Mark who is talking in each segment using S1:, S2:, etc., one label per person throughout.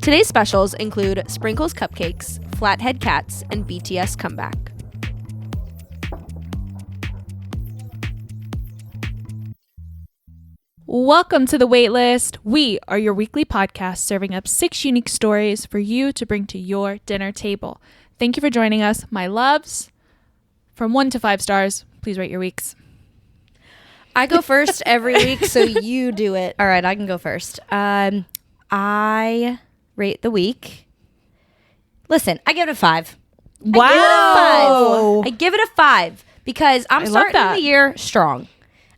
S1: Today's specials include Sprinkles Cupcakes, Flathead Cats, and BTS Comeback.
S2: Welcome to the Waitlist. We are your weekly podcast serving up 6 unique stories for you to bring to your dinner table. Thank you for joining us, my loves. From 1 to 5 stars, please rate your weeks.
S3: I go first every week, so you do it. All right, I can go first. I rate the week. Listen, I give it a 5.
S2: Wow.
S3: I give it a 5 because I'm starting the year strong.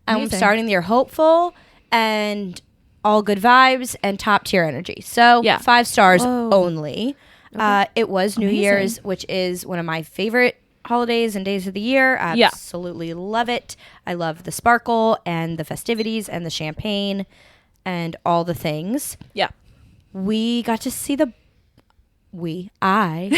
S3: I'm starting the year hopeful and all good vibes and top tier energy. So 5 stars only. Okay. It was New Year's, which is one of my favorite holidays and days of the year. I absolutely love it. I love the sparkle and the festivities and the champagne and all the things.
S2: Yeah.
S3: We got to see I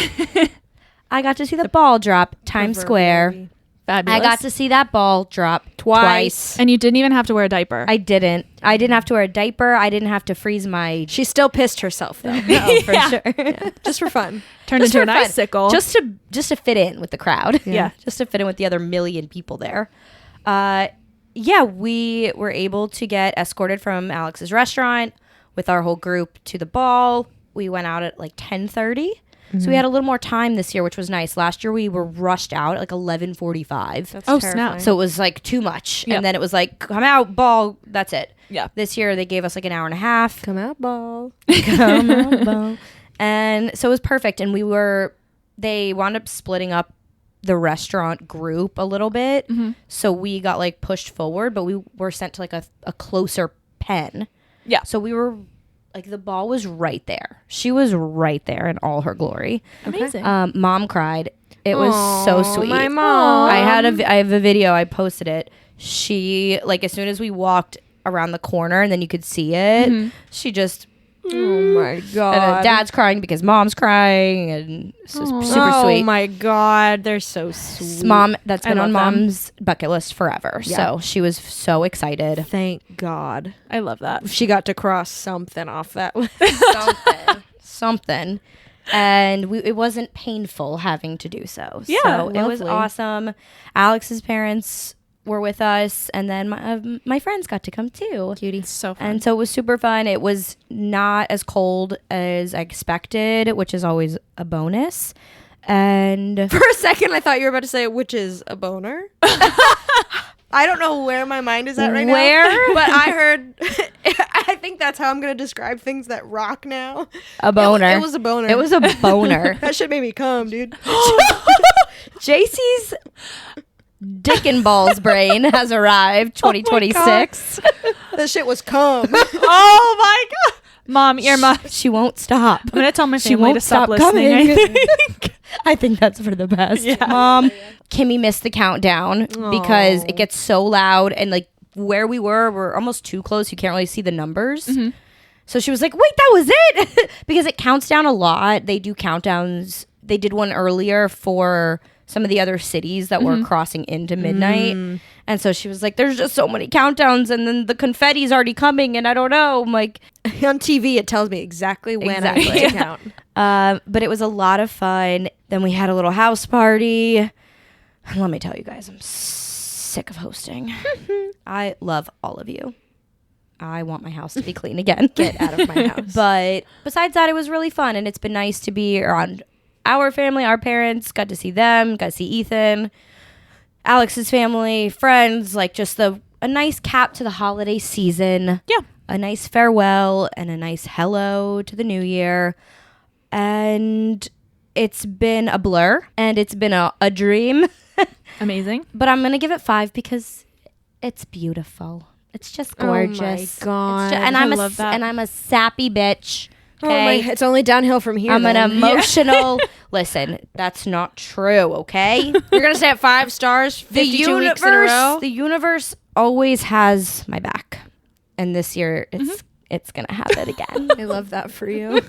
S3: got to see the ball drop Times Square.
S2: Fabulous.
S3: I got to see that ball drop twice.
S2: And you didn't even have to wear a diaper.
S3: I didn't have to wear a diaper. I didn't have to freeze my...
S1: She still pissed herself, though.
S3: Oh, for sure.
S1: Yeah, just for fun.
S2: Turned into an icicle.
S3: Just to fit in with the crowd.
S2: Yeah.
S3: Just to fit in with the other million people there. We were able to get escorted from Alex's restaurant with our whole group to the ball. We went out at like 10:30. So we had a little more time this year, which was nice. Last year we were rushed out at like 11:45.
S1: That's terrifying.
S2: Snap.
S3: So it was like too much. Yep. And then it was like, come out, ball, that's it.
S2: Yeah.
S3: This year they gave us like an hour and a half.
S1: Come out, ball.
S3: Come out, ball. And so it was perfect. And they wound up splitting up the restaurant group a little bit. Mm-hmm. So we got like pushed forward, but we were sent to like a closer pen.
S2: Yeah.
S3: So we were... Like, the ball was right there. She was right there in all her glory.
S2: Amazing.
S3: Mom cried. It was so sweet.
S1: My mom.
S3: I have a video. I posted it. She, like, as soon as we walked around the corner and then you could see it, she just...
S1: Oh, my God.
S3: And then Dad's crying because Mom's crying. And it's just super sweet.
S1: Oh, my God. They're so sweet.
S3: Mom, that's been on Mom's bucket list forever. Yeah. So she was so excited.
S1: Thank God.
S2: I love that.
S1: She got to cross something off that list.
S3: Something. And it wasn't painful having to do so.
S2: Yeah,
S3: so it was
S1: lovely.
S3: awesome. Alex's parents were with us, and then my friends got to come too.
S1: Cutie.
S2: So fun.
S3: And so it was super fun. It was not as cold as I expected, which is always a bonus. And
S1: for a second, I thought you were about to say, which is a boner. I don't know where my mind is at right now. But I heard, I think that's how I'm going to describe things that rock now.
S3: A boner.
S1: It was a boner.
S3: It was a boner.
S1: That shit made me come, dude.
S3: JC's Dick and Balls brain has arrived 2026.
S1: That shit was cum.
S2: Oh my God. Mom, earmuffs.
S3: She won't stop.
S2: I'm going to tell my
S3: She
S2: family
S3: won't
S2: to stop
S3: stop
S2: listening.
S3: coming. I think that's for the best.
S2: Yeah.
S3: Mom, Kimmy missed the countdown because it gets so loud, and like where we're almost too close. You can't really see the numbers. Mm-hmm. So she was like, wait, that was it? Because it counts down a lot. They do countdowns. They did one earlier for some of the other cities that were crossing into midnight. And so she was like, there's just so many countdowns, and then the confetti's already coming, and I don't know. I'm like,
S1: on TV, it tells me exactly when I need to count.
S3: But it was a lot of fun. Then we had a little house party. And let me tell you guys, I'm sick of hosting. I love all of you. I want my house to be clean again.
S1: Get out of my house.
S3: But besides that, it was really fun, and it's been nice to be around our family, our parents. Got to see them, got to see Ethan, Alex's family, friends, like just a nice cap to the holiday season.
S2: Yeah.
S3: A nice farewell and a nice hello to the new year. And it's been a blur, and it's been a dream.
S2: Amazing.
S3: But I'm going to give it 5 because it's beautiful. It's just gorgeous.
S1: Oh my God.
S3: And
S2: I love that.
S3: And I'm a sappy bitch.
S1: Okay?
S3: Okay?
S1: It's only downhill from here.
S3: I'm
S1: then.
S3: an emotional... Listen, that's not true, okay?
S1: You're going to say at 5 stars, 52 weeks in a row?
S3: The universe always has my back. And this year, it's going to have it again.
S1: I love that for you.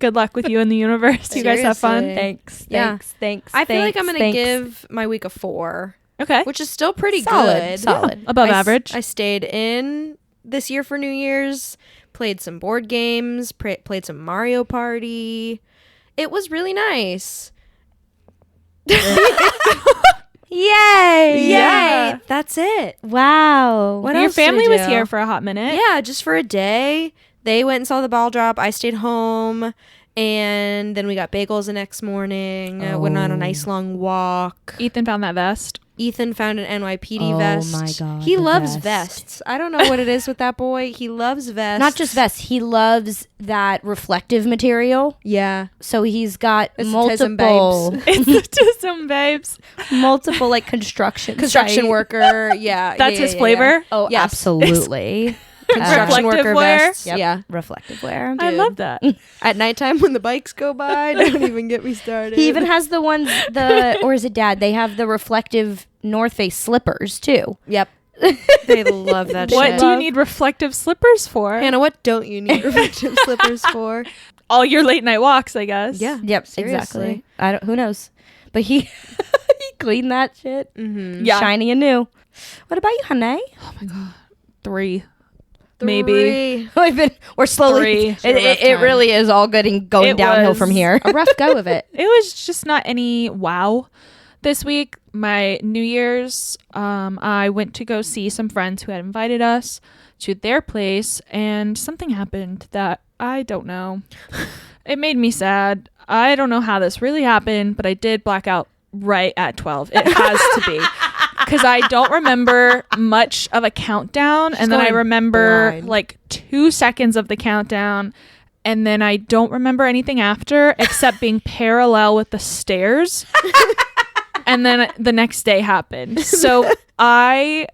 S2: Good luck with you in the universe. You guys have fun.
S1: Seriously.
S3: Thanks.
S1: I feel like I'm going to give my week a 4.
S2: Okay.
S1: Which is still pretty
S3: Solid.
S1: good.
S3: Solid.
S2: Above average.
S1: I stayed in this year for New Year's. played some board games, played some Mario Party. It was really nice.
S3: Yay!
S2: Yeah.
S1: Yay! That's it.
S3: Wow.
S1: What
S2: Your
S1: else did
S2: family
S1: we
S2: was
S1: do?
S2: here for a hot minute.
S1: Yeah, just for a day. They went and saw the ball drop. I stayed home. And then we got bagels the next morning. Went on a nice long walk.
S2: Ethan found that vest.
S1: Ethan found an NYPD vest.
S3: Oh my God.
S1: He
S3: the
S1: loves
S3: vest.
S1: vests. I don't know what it is with that boy. He loves vests.
S3: Not just vests. He loves that reflective material.
S1: Yeah.
S3: So he's got
S1: It's
S3: multiple,
S2: It's just some babes.
S3: multiple like construction
S1: Construction
S3: site.
S1: worker. Yeah.
S2: That's his flavor.
S3: Oh,
S1: Yes.
S3: absolutely.
S1: Construction
S2: Reflective
S1: worker
S2: wear?
S1: vests.
S3: Yep.
S1: Yeah.
S3: Reflective wear.
S2: I
S1: Dude.
S2: love that.
S1: At nighttime when the bikes go by, don't even get me started.
S3: He even has the ones or is it Dad? They have the reflective North Face slippers too.
S1: Yep. They love that shit.
S2: What do you need reflective slippers for?
S1: Hannah, what don't you need reflective slippers for?
S2: All your late night walks, I guess.
S1: Yeah.
S3: Yep,
S1: Seriously.
S3: exactly. I don't. Who knows? But he he cleaned that shit,
S1: Mm-hmm.
S2: Yeah.
S3: shiny and new. What about you, honey?
S2: Oh my God. 3. Maybe.
S3: We're slowly.
S2: Three.
S3: It really is all good and going
S2: It
S3: downhill
S2: was
S3: from here.
S1: A rough go of it.
S2: It was just not any wow this week. My New Year's, I went to go see some friends who had invited us to their place, and something happened that I don't know. It made me sad. I don't know how this really happened, but I did black out right at 12. It has to be. Because I don't remember much of a countdown, and then I
S1: going
S2: remember
S1: blind.
S2: like 2 seconds of the countdown, and then I don't remember anything after except being parallel with the stairs. And then the next day happened. So I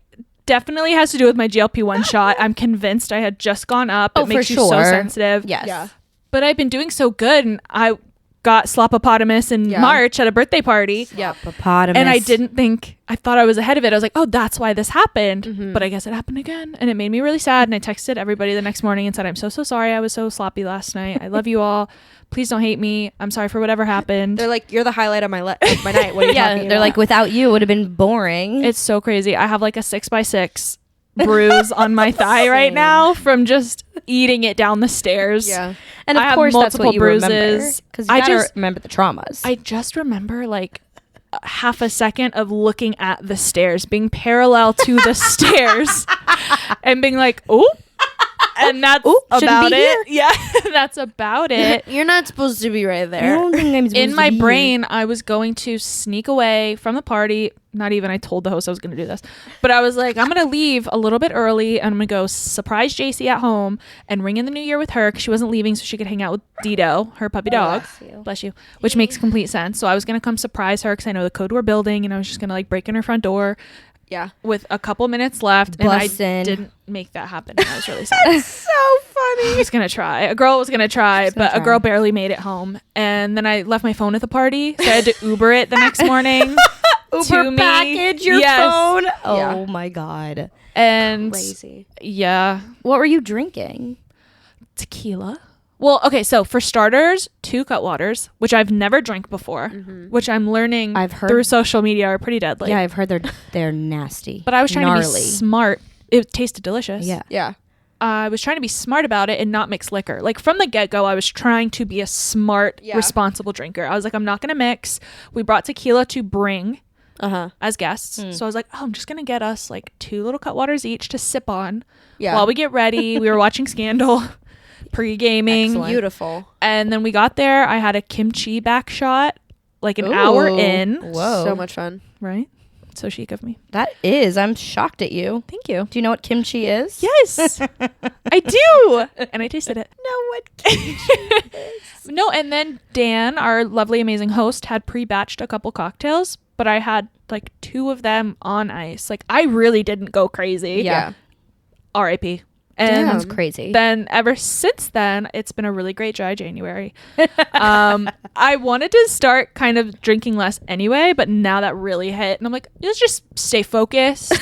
S2: definitely has to do with my GLP-1 shot. I'm convinced I had just gone up.
S3: Oh,
S2: It makes
S3: for
S2: you so
S3: sure.
S2: sensitive.
S3: Yes.
S1: Yeah.
S2: But I've been doing so good, and I got slopopotamus in
S1: Yeah.
S2: March at a birthday party.
S1: Yep.
S3: Hippopotamus.
S2: And I didn't think, I thought I was ahead of it. I was like, oh, that's why this happened.
S1: Mm-hmm.
S2: But I guess it happened again. And it made me really sad. And I texted everybody the next morning and said, I'm so sorry. I was so sloppy last night. I love you all. Please don't hate me. I'm sorry for whatever happened.
S1: They're like, you're the highlight of my night. What are you
S3: Yeah,
S1: talking
S3: they're
S1: about?
S3: like, without you, it would have been boring.
S2: It's so crazy. I have like a 6x6 bruise on my thigh right
S1: Same.
S2: now from just eating it down the stairs.
S1: Yeah.
S3: and
S2: I
S3: of
S2: have
S3: course, that's
S2: multiple
S3: what you remember.
S2: bruises.
S3: Because you
S2: I
S3: gotta
S2: just-
S3: remember the traumas.
S2: I just remember like half a second of looking at the stairs, being parallel to the stairs and being like, oh, and that's
S3: shouldn't
S2: about
S3: be
S2: it. Yeah, that's about it.
S1: You're not supposed to be right
S3: I
S1: there.
S3: don't think I'm supposed
S2: In
S3: to
S2: my
S3: be here.
S2: brain, I was going to sneak away from the party. Not even I told the host I was going to do this, but I was like, I'm going to leave a little bit early and I'm going to go surprise JC at home and ring in the new year with her because she wasn't leaving so she could hang out with Dido, her puppy dog. Bless you. Which makes complete sense. So I was going to come surprise her because I know the code we're building, and I was just going to like break in her front door
S1: Yeah.
S2: with a couple minutes left. And
S3: Bust
S2: I
S3: in.
S2: didn't make that happen. And I was really sad.
S1: So funny.
S2: I was gonna try. A girl was gonna try,
S3: She's gonna
S2: but
S3: try.
S2: a girl barely made it home. And then I left my phone at the party, so I had to Uber it the next morning.
S3: Uber
S2: to me.
S3: package your
S2: Yes.
S3: phone.
S1: Yeah.
S3: Oh my God.
S2: And
S1: Crazy.
S2: yeah,
S3: What were you drinking?
S2: tequila. Well, okay, so for starters, 2 Cutwaters, which I've never drank before, which I'm learning
S3: I've heard-
S2: through social media are pretty deadly.
S3: Yeah, I've heard they're nasty.
S2: But I was trying to
S3: Gnarly.
S2: be smart. It tasted delicious.
S3: Yeah.
S1: Yeah.
S2: I was trying to be smart about it and not mix liquor. Like from the get-go, I was trying to be a smart,
S1: Yeah.
S2: responsible drinker. I was like, I'm not going to mix. We brought tequila to bring
S1: Uh-huh.
S2: as guests. So I was like, oh, I'm just going to get us like 2 little Cutwaters each to sip on
S1: Yeah.
S2: while we get ready. We were watching Scandal, pre-gaming.
S1: Excellent. Beautiful.
S2: And then we got there. I had a kimchi back shot like an hour
S1: Ooh.
S2: in.
S3: Whoa.
S1: So much fun.
S2: Right? So chic of me.
S3: That is. I'm shocked at you.
S2: Thank you.
S3: Do you know what kimchi is?
S2: Yes, I do. And I tasted it.
S3: Know what?
S2: No, and then Dan, our lovely, amazing host, had pre-batched a couple cocktails, but I had like 2 of them on ice. Like I really didn't go crazy.
S3: Yeah.
S2: R.I.P.
S1: Damn.
S2: And
S3: Sounds crazy.
S2: then ever since then, it's been a really great dry January. I wanted to start kind of drinking less anyway, but now that really hit, and I'm like, let's just stay focused.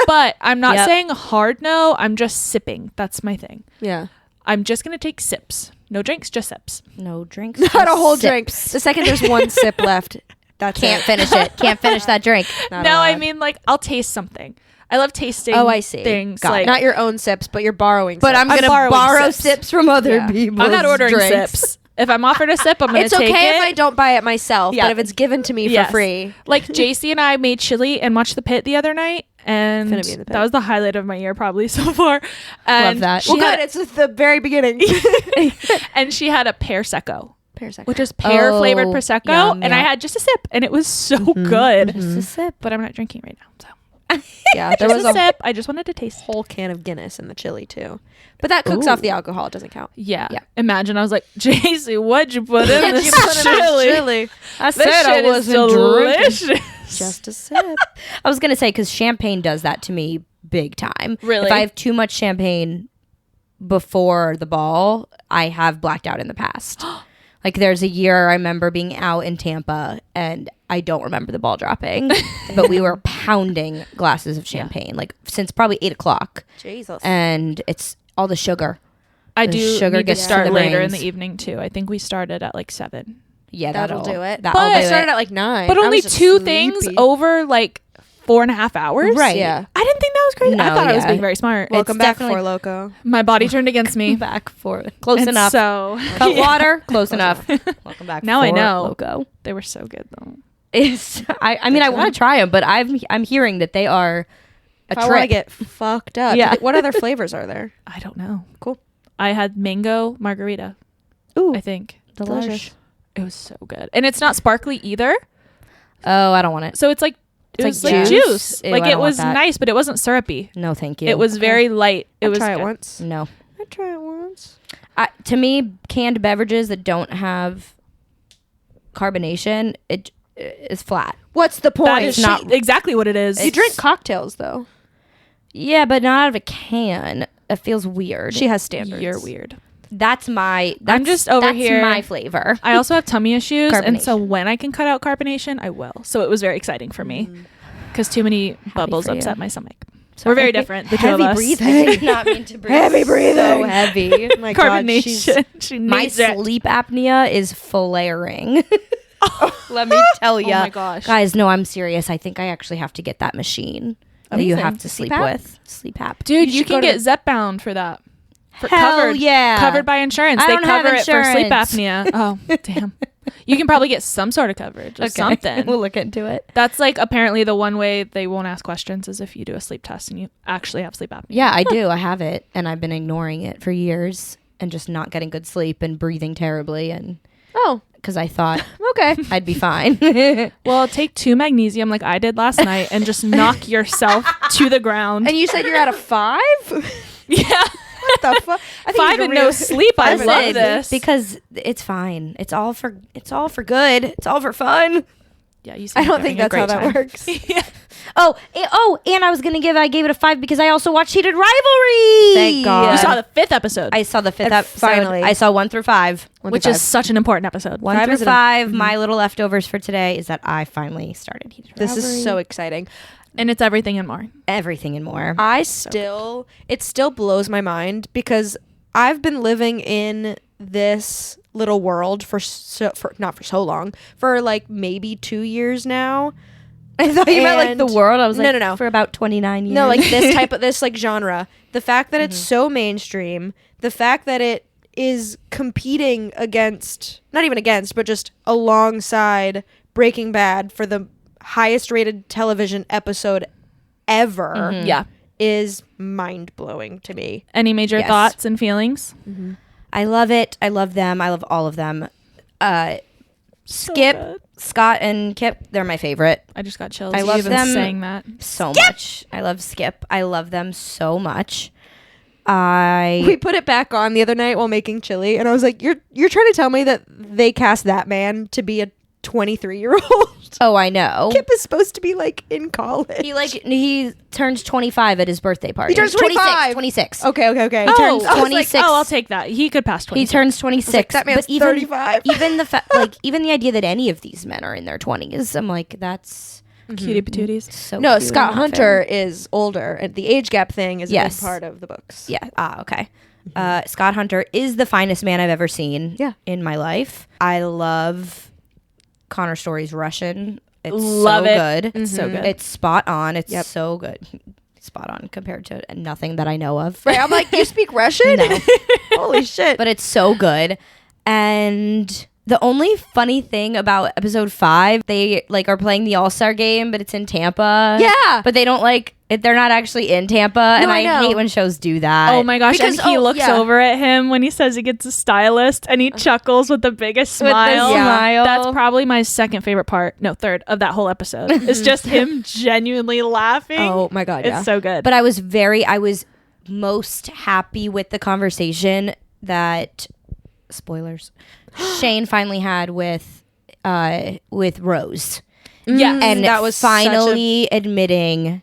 S2: But I'm not
S3: Yep.
S2: saying hard no. I'm just sipping. That's my thing.
S1: Yeah.
S2: I'm just gonna take sips. No drinks, just sips.
S3: No drinks.
S1: Not a
S3: just
S1: whole
S3: sips.
S1: drink. The second there's one sip left, that's
S3: Can't
S1: it.
S3: finish it. Can't finish that drink.
S1: Not
S2: No, I
S1: allowed.
S2: mean like I'll taste something. I love tasting.
S1: Oh, I see.
S2: Things
S3: Got
S2: like
S3: it.
S1: Not your own sips, but you're borrowing.
S3: But
S1: sips.
S3: I'm gonna
S2: borrowing
S3: borrow
S2: sips.
S3: sips from other
S1: Yeah.
S3: people.
S2: I'm not ordering
S3: drinks.
S2: sips. If I'm offered a sip, I'm gonna
S1: It's
S2: take
S1: okay
S2: it.
S1: if I don't buy it myself,
S3: Yeah.
S1: but if it's given to me
S2: Yes.
S1: for free.
S2: Like JC and I made chili and watched The Pit the other night, and
S1: Finna be in The Pit.
S2: that was the highlight of my year probably so far. And
S3: Love that.
S2: She
S1: Well,
S2: had,
S1: good. It's the very beginning.
S2: and she had a pear secco,
S1: Parasect.
S2: which is pear flavored
S3: Oh,
S2: prosecco,
S3: yum,
S2: and I
S3: yeah.
S2: had just a sip, and it was so good.
S3: Just a sip.
S2: But I'm not drinking right now, so
S1: Yeah, there
S2: just
S1: was
S2: a
S1: a
S2: sip. I just wanted to taste.
S1: whole can of Guinness in the chili too, but that cooks
S3: Ooh.
S1: off the alcohol. It doesn't count.
S2: Yeah.
S3: Yeah.
S2: Imagine I was like, JC, what'd you put in this chili?
S3: I
S2: This shit is delicious.
S1: Just a sip.
S3: I was gonna say because champagne does that to me big time.
S2: Really?
S3: If I have too much champagne before the ball, I have blacked out in the past. Like there's a year I remember being out in Tampa and I don't remember the ball dropping, but we were pounding glasses of champagne like since probably 8 o'clock,
S1: Jesus.
S3: and it's all the sugar.
S2: I
S3: The
S2: do
S3: sugar
S2: need to
S3: gets to
S2: start
S3: the
S2: later in
S3: brains.
S2: the evening too. I think we started at like 7.
S3: Yeah,
S1: That'll do it.
S3: That'll
S2: But
S3: do
S1: I started
S3: it.
S1: at like 9.
S2: But
S1: I
S2: only
S1: was just
S2: 2 things
S1: sleepy.
S2: over like 4.5 hours.
S3: Right.
S1: Yeah.
S2: I didn't think that was crazy. I
S3: No,
S2: thought I was
S3: yeah.
S2: being very smart.
S1: Welcome
S3: It's
S1: back,
S3: definitely-
S1: for Loco.
S2: My body turned against me.
S3: back for close
S2: And
S3: enough.
S2: So
S3: Cut water, close enough. Welcome back.
S2: Now I
S3: for
S2: know.
S3: Loco.
S2: they were so good though.
S3: I mean, I want to try them, but I'm hearing that they are a
S1: If I want to
S3: trip.
S1: get fucked up.
S3: Yeah.
S1: What other flavors are there?
S2: I don't know.
S1: Cool.
S2: I had mango margarita.
S3: Ooh,
S2: I think
S3: delicious.
S2: it was so good, and it's not sparkly either.
S3: Oh, I don't want it.
S2: So it's like it
S3: It's
S2: was
S3: like
S2: like
S3: juice.
S2: juice.
S3: Ew,
S2: Like
S3: I
S2: it
S3: don't want
S2: was
S3: that.
S2: nice, but it wasn't syrupy.
S3: No, thank you.
S2: It was very light. It
S1: I'll
S2: was
S1: try it
S2: good.
S1: once.
S3: no.
S1: I'd try it once.
S3: To me, canned beverages that don't have carbonation, it is flat.
S1: What's the point?
S2: That is
S3: not-
S2: exactly what it is.
S1: You drink cocktails though.
S3: Yeah, but not out of a can. It feels weird.
S1: She has standards.
S2: You're weird.
S3: That's my.
S2: I'm just over
S3: that's
S2: here-
S3: my flavor.
S2: I also have tummy issues, and so
S3: Carbonation.
S2: when I can cut out carbonation, I will. So it was very exciting for me because too many bubbles
S3: for you.
S2: upset my stomach. We're very different, the two of
S1: Heavy
S2: us.
S1: breathing.
S3: I did not mean to breathe.
S1: Heavy breathing.
S3: So heavy.
S1: Oh my God, she's-
S2: Carbonation. She
S3: My
S2: needs it.
S3: sleep apnea is flaring. Let me tell you.
S2: Oh my gosh.
S3: Guys, no, I'm serious. I think I actually have to get that machine that you
S2: Amazing.
S3: have to sleep
S1: CPAP?
S3: with. Sleep app.
S2: Dude, you
S1: should go
S2: can
S1: to
S2: get Zepbound for that. For
S3: Hell
S2: covered,
S3: yeah.
S2: covered by insurance.
S3: I
S2: They
S3: don't have
S2: cover it for sleep
S3: insurance.
S2: apnea. Oh, damn. You can probably get some sort of coverage or something.
S3: We'll look into it.
S2: That's like apparently the one way they won't ask questions is if you do a sleep test and you actually have sleep apnea.
S3: Yeah, I do. I have it, and I've been ignoring it for years and just not getting good sleep and breathing terribly, and
S1: Oh,
S3: because I thought
S1: okay.
S3: I'd be fine.
S2: Well, take 2 magnesium like I did last night and just knock yourself to the ground.
S1: And you said you're at a 5?
S2: Yeah.
S1: What the fuck? I think
S2: 5
S1: you
S2: and no sleep. I
S3: Listen,
S2: love this.
S3: because it's fine. It's all for good. It's all for fun.
S2: Yeah, you
S1: I don't think that's how that works.
S2: Yeah.
S3: Oh, and I gave it a 5 because I also watched Heated Rivalry.
S1: Thank God.
S2: You saw the 5th episode,
S3: I saw the 5th
S1: And
S3: episode.
S1: finally.
S3: I saw 1 through 5.
S2: which is such an important episode.
S3: 1
S1: 5
S3: through
S1: is an-
S3: 5. My little leftovers for today is that I finally started Heated
S1: This
S3: Rivalry.
S1: is so exciting.
S2: And it's everything and more.
S3: Everything and more.
S1: It still blows my mind because I've been living in this little world for not for so long, for like maybe 2 years now.
S3: I thought you meant like the
S1: And-
S3: world. I was like,
S1: No.
S3: for about 29 years.
S1: No, like this type of this like genre. The fact that it's so mainstream, the fact that it is competing against, not even against, but just alongside Breaking Bad for the highest rated television episode ever
S2: Yeah.
S1: is mind blowing to me.
S2: Any major
S3: Yes.
S2: thoughts and feelings?
S3: I love it. I love them. I love all of them. Skip,
S2: good.
S3: Scott, and Kip, they're my favorite.
S2: I just got chills.
S3: I
S2: you
S3: love
S2: even
S3: them.
S2: saying that.
S3: So much. I love Skip. I love them so much. I
S1: We put it back on the other night while making chili, and I was like, "You're trying to tell me that they cast that man to be a 23-year-old?
S3: oh, I know.
S1: Kip is supposed to be like in college.
S3: He turns 25 at his birthday party.
S1: He turns 25.
S3: 26.
S1: Okay.
S3: He turns
S2: I was
S3: 26.
S2: Like, oh, I'll take that. He could pass 20.
S3: He turns 26.
S1: that man's
S3: but even,
S1: 35.
S3: Even the even the idea that any of these men are in their 20s, I'm like, that's
S2: cutie patooties.
S3: so
S1: No,
S3: cute
S1: Scott
S3: and not
S1: Hunter
S3: fair.
S1: is older, and the age gap thing is a
S3: Yes.
S1: big part of the books.
S3: Yeah. Okay. Scott Hunter is the finest man I've ever seen
S1: Yeah.
S3: in my life. I love Connor Story's Russian. It's
S2: Love
S3: so
S2: it.
S3: good.
S2: It's so good.
S3: It's spot on. It's
S1: Yep.
S3: so good. spot on compared to nothing that I know of.
S1: Right, I'm like, you speak Russian?
S3: No.
S1: Holy shit.
S3: But it's so good. And the only funny thing about episode 5, they like are playing the All-Star game, but it's in Tampa.
S1: Yeah.
S3: But they don't like they're not actually in Tampa. And
S1: I know.
S3: hate when shows do that.
S2: Oh my gosh.
S1: Because-
S2: and he looks
S1: yeah.
S2: over at him when he says he gets a stylist and he chuckles with the biggest
S3: With the
S2: smile.
S3: smile.
S2: That's probably my second favorite part. No, third of that whole episode. It's just him genuinely laughing.
S1: Oh my God, yeah.
S2: It's so good.
S3: But I was most happy with the conversation that, spoilers, Shane finally had with Rose.
S2: yeah.
S3: And
S1: that was
S3: finally admitting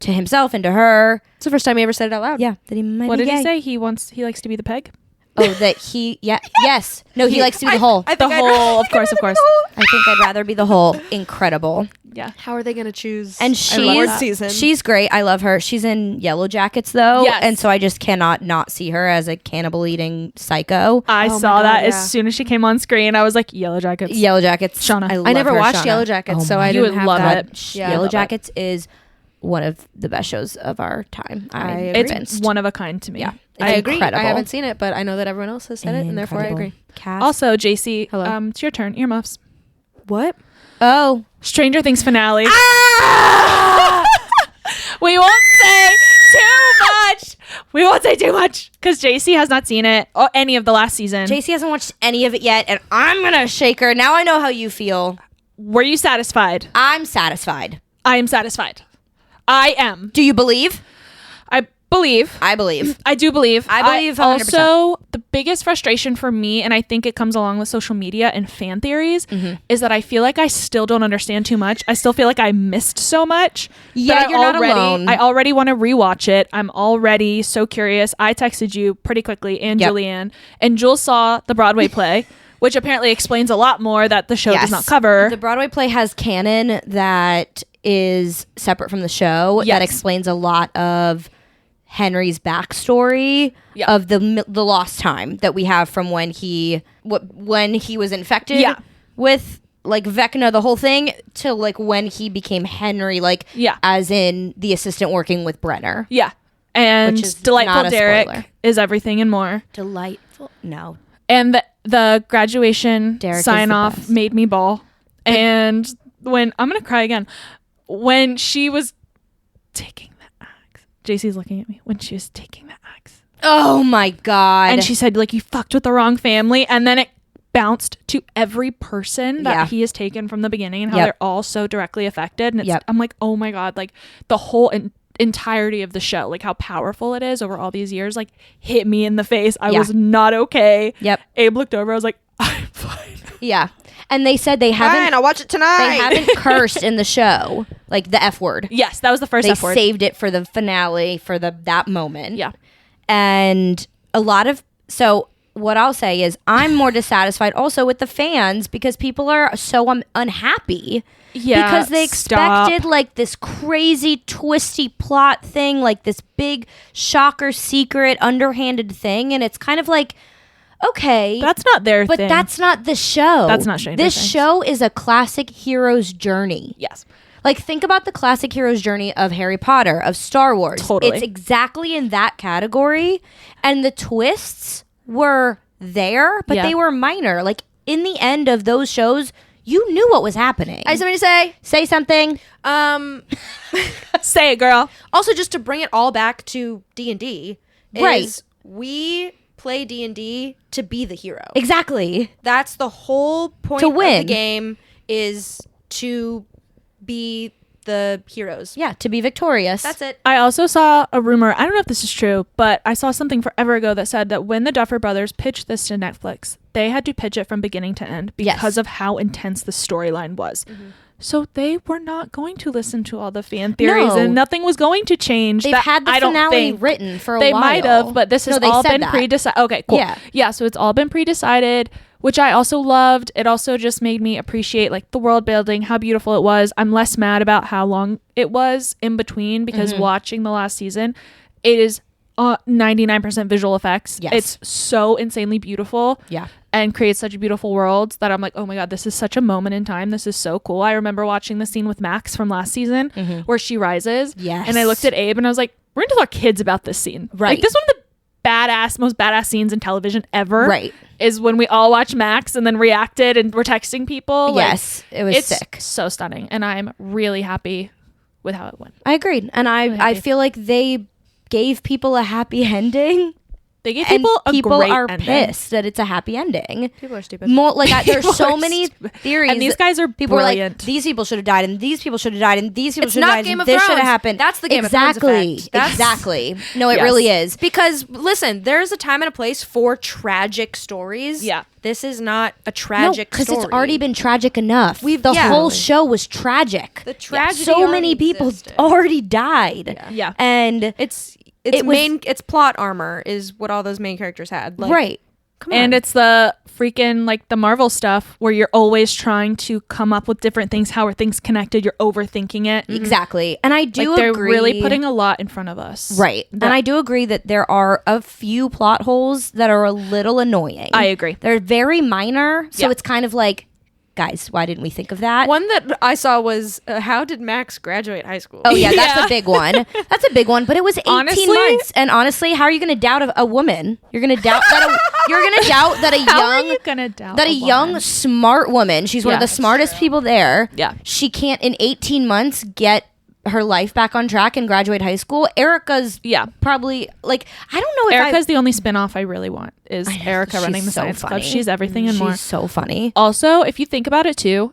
S3: to himself and to her.
S1: It's the first time he ever said it out loud.
S3: Yeah, that he might
S2: What
S3: be
S2: did he
S3: gay.
S2: say? He likes to be the peg?
S3: Oh, that he, yes. No, he likes to be the whole.
S2: The whole, of course.
S3: I think I'd rather be the whole. Incredible.
S2: Yeah.
S1: How are they going to choose
S3: And
S1: award
S3: she's
S1: season?
S3: she's great. I love her. She's in Yellow Jackets though,
S2: Yes.
S3: and so I just cannot not see her as a cannibal eating psycho.
S2: I
S1: Oh my
S2: saw
S1: God,
S2: that
S1: yeah.
S2: as soon as she came on screen. I was like, Yellow Jackets.
S3: Yellow Jackets.
S2: Shauna.
S3: love
S1: I never
S3: her,
S1: watched
S3: Shauna.
S1: Yellow Jackets, so
S3: my
S1: I
S2: You
S1: didn't
S2: would
S1: have
S2: love
S1: that.
S2: it.
S1: Yeah.
S3: Yellow
S2: love it.
S3: Jackets is one of the best shows of our time.
S1: I
S3: I'm
S1: agree.
S2: It's
S3: convinced.
S2: one of a kind to me.
S3: Yeah.
S1: I
S3: It's
S1: agree.
S3: incredible.
S1: I haven't seen it, but I know that everyone else has said it, and therefore I
S3: Incredible.
S1: agree.
S3: Cast.
S2: Also, JC,
S1: Hello.
S2: it's your turn. Earmuffs.
S1: What?
S3: Oh.
S2: Stranger Things finale.
S3: Ah!
S2: We won't say too much. We won't say too much because JC has not seen it or any of the last season.
S3: JC hasn't watched any of it yet, and I'm gonna shake her. Now I know how you feel.
S2: Were you satisfied?
S3: I'm satisfied.
S2: I am satisfied. I am.
S3: Do you believe?
S2: I believe.
S3: I believe.
S2: I do believe.
S3: I believe 100%.
S2: Also, the biggest frustration for me, and I think it comes along with social media and fan theories, is that I feel like I still don't understand too much. I still feel like I missed so much.
S3: Yeah,
S2: that
S3: you're not alone.
S2: I already want to rewatch it. I'm already so curious. I texted you pretty quickly and
S3: Yep.
S2: Julianne, and Jules saw the Broadway play, which apparently explains a lot more that the show does not
S3: Yes.
S2: cover.
S3: The Broadway play has canon that is separate from the show
S2: Yes.
S3: that explains a lot of Henry's backstory
S2: Yeah.
S3: of the lost time that we have from when he was infected
S2: Yeah.
S3: with like Vecna, the whole thing, to like when he became Henry, like
S2: Yeah.
S3: as in the assistant working with Brenner.
S2: Yeah. And
S3: Which is
S2: Delightful
S3: not a
S2: Derek
S3: spoiler.
S2: is everything and more.
S3: Delightful. No.
S2: And the graduation
S3: Derek is
S2: sign
S3: the
S2: off
S3: best.
S2: made me bawl. And when I'm gonna cry again, when she was taking the axe, JC's looking at me. When she was taking the axe,
S3: Oh my God.
S2: and she said, like, you fucked with the wrong family, and then it bounced to every person that
S3: Yeah.
S2: he has taken from the beginning and how
S3: Yep.
S2: they're all so directly affected. And it's,
S3: Yep.
S2: I'm like, oh my God, like the whole entirety of the show, like how powerful it is over all these years, like hit me in the face. I
S3: Yeah.
S2: was not okay.
S3: Yep.
S2: Abe looked over. I was like, I'm fine.
S3: Yeah. And they said they haven't
S1: Fine, I'll watch it tonight.
S3: they haven't cursed in the show, like the F word.
S2: Yes, that was the first
S3: They
S2: F word.
S3: saved it for the finale for that moment.
S2: Yeah.
S3: And a lot of so what I'll say is I'm more dissatisfied also with the fans because people are so unhappy.
S2: Yeah,
S3: Because they
S2: stop.
S3: expected like this crazy twisty plot thing, like this big shocker secret underhanded thing, and it's kind of like, okay,
S2: That's not their
S3: but
S2: thing.
S3: that's not the show.
S2: That's not Stranger
S3: This
S2: Things.
S3: show is a classic hero's journey.
S2: Yes.
S3: Like, think about the classic hero's journey of Harry Potter, of Star Wars.
S2: Totally.
S3: It's exactly in that category. And the twists were there, but
S2: Yeah.
S3: they were minor. Like, in the end of those shows, you knew what was happening.
S1: I have something to say.
S3: Say something.
S2: Say it, girl.
S1: Also, just to bring it all back to D&D,
S3: Right.
S1: is we play D&D to be the hero.
S3: Exactly.
S1: That's the whole point
S3: To
S1: of
S3: win.
S1: the game, is to be the heroes.
S3: Yeah, to be victorious.
S1: That's it.
S2: I also saw a rumor. I don't know if this is true, but I saw something forever ago that said that when the Duffer Brothers pitched this to Netflix, they had to pitch it from beginning to end
S3: Yes.
S2: because of how intense the storyline was. So they were not going to listen to all the fan theories,
S3: No.
S2: and nothing was going to change.
S3: They've
S2: that
S3: had the
S2: I don't
S3: finale
S2: think.
S3: written for a
S2: They
S3: while.
S2: might have, but this has
S3: No, they
S2: all
S3: said
S2: been
S3: that.
S2: pre-decided. Okay, cool.
S3: Yeah.
S2: So it's all been pre-decided, which I also loved. It also just made me appreciate like the world building, how beautiful it was. I'm less mad about how long it was in between because watching the last season, it is 99% visual effects.
S3: Yes.
S2: It's so insanely beautiful.
S3: Yeah.
S2: and creates such a beautiful world that I'm like, oh my God, this is such a moment in time. This is so cool. I remember watching the scene with Max from last season where she rises.
S3: Yes.
S2: And I looked at Abe and I was like, we're going to tell our kids about this scene.
S3: Right.
S2: Like, this is one of the most badass scenes in television ever.
S3: Right.
S2: Is when we all watch Max and then reacted and we're texting people.
S3: Yes. It was
S2: it's
S3: sick.
S2: So stunning. And I'm really happy with how it went.
S3: I agreed. And I feel like they gave people a happy ending.
S2: They gave people a
S3: people
S2: great
S3: are
S2: ending.
S3: pissed that it's a happy ending.
S1: People are stupid.
S3: There's so many theories.
S2: And these guys are
S3: people
S2: brilliant.
S3: Were like, these people should have died, and these people should have died, and these people
S1: It's
S3: should have
S1: not
S3: died.
S1: Game
S3: And
S1: of
S3: this should
S1: Thrones.
S3: have happened.
S1: That's the Game of Thrones effect.
S3: Exactly. No, it
S2: Yes.
S3: really is.
S1: Because listen, there's a time and a place for tragic stories.
S2: Yeah.
S1: This is not a tragic
S3: because
S1: story.
S3: it's already been tragic enough. The
S1: yeah.
S3: whole show was tragic.
S1: The tragedy
S3: So
S1: already
S3: many people
S1: existed.
S3: already died.
S2: Yeah.
S3: And
S1: It's
S3: It was-
S1: it's plot armor is what all those main characters had. Like,
S3: right.
S1: Come on.
S2: And it's the freaking like the Marvel stuff where you're always trying to come up with different things. How are things connected? You're overthinking it.
S3: Exactly. And I do
S2: Like they're
S3: agree.
S2: really putting a lot in front of us.
S3: Right. And I do agree that there are a few plot holes that are a little annoying.
S2: I agree.
S3: They're very minor. So
S2: Yeah.
S3: it's kind of like, guys, why didn't we think of that?
S1: one that I saw was how did Max graduate high school?
S3: Oh, yeah, that's
S2: Yeah.
S3: a big one. That's a big one. But it was 18
S2: Honestly-
S3: months. And honestly, how are you going to doubt a woman? You're going to doubt that you're going to doubt that a
S2: How are
S3: young
S2: you gonna doubt
S3: that a young
S2: woman?
S3: smart woman, she's one of
S2: Yeah.
S3: the smartest people there.
S2: Yeah.
S3: She can't in 18 months get her life back on track and graduate high school. Erica's
S2: Yeah.
S3: probably like, I don't know if
S2: Erica's the only spin-off I really want is Erica
S3: she's
S2: running the
S3: so
S2: science club.
S3: funny.
S2: She's everything and
S3: she's
S2: more.
S3: so funny.
S2: Also, if you think about it too,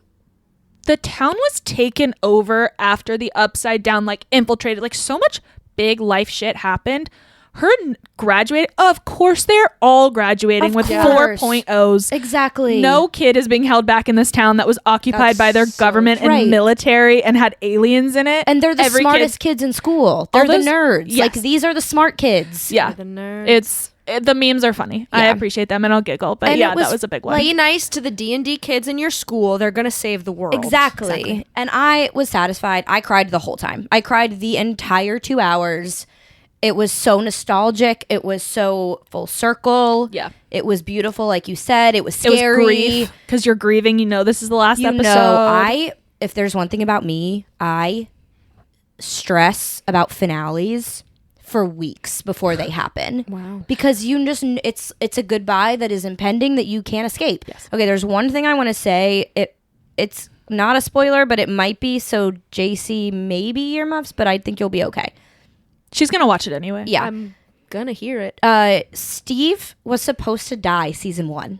S2: the town was taken over after the Upside Down like infiltrated. Like so much big life shit happened. Her graduated. Of course, they're all graduating
S3: Of
S2: with
S3: course.
S2: 4.0s.
S3: Exactly.
S2: No kid is being held back in this town that was occupied by their
S1: That's so
S2: government
S3: right.
S2: and military and had aliens in it.
S3: And they're the
S2: Every
S3: smartest
S2: kid-
S3: kids in school. They're
S2: those-
S3: the nerds.
S2: yes.
S3: Like these are the smart kids.
S2: Yeah,
S1: The nerds.
S2: it's the memes are funny. I
S3: Yeah.
S2: appreciate them and I'll giggle. But
S3: And
S2: yeah,
S3: it was
S2: that was a big one.
S1: Be nice to the D&D kids in your school. They're gonna save the world.
S3: Exactly. And I was satisfied. I cried the whole time. I cried the entire 2 hours. It was so nostalgic. It was so full circle.
S2: Yeah.
S3: It was beautiful, like you said. It was
S2: it was
S3: scary.
S2: grief because you're grieving. You know, this is the last
S3: You
S2: episode.
S3: know, if there's one thing about me, I stress about finales for weeks before they happen.
S1: Wow.
S3: Because you just it's a goodbye that is impending that you can't escape. Yes. Okay, there's one thing I want to say. It's not a spoiler, but it might be. So JC, maybe earmuffs, but I think you'll be okay.
S2: She's gonna watch it anyway.
S3: Yeah.
S1: I'm gonna hear it.
S3: Steve was supposed to die season 1.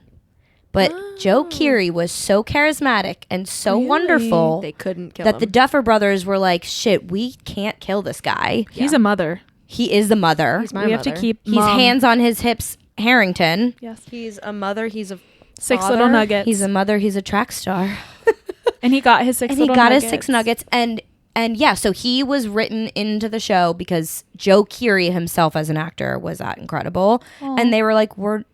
S3: But Joe Keery was so charismatic and so wonderful
S1: They couldn't kill
S3: that
S1: him.
S3: the Duffer Brothers were like, shit, we can't kill this guy.
S2: He's a mother.
S3: He is the mother.
S1: He's my
S2: We have to
S1: mother.
S2: keep.
S3: He's
S2: Mom.
S3: hands on his hips, Harrington.
S2: Yes.
S1: He's a mother. He's a
S2: 6
S1: father.
S2: little nuggets.
S3: He's a mother. He's a track star.
S2: and he got his 6
S3: And he
S2: little
S3: got
S2: nuggets.
S3: his 6 nuggets. And yeah, so he was written into the show because Joe Keery himself as an actor was that incredible. And they were like, we're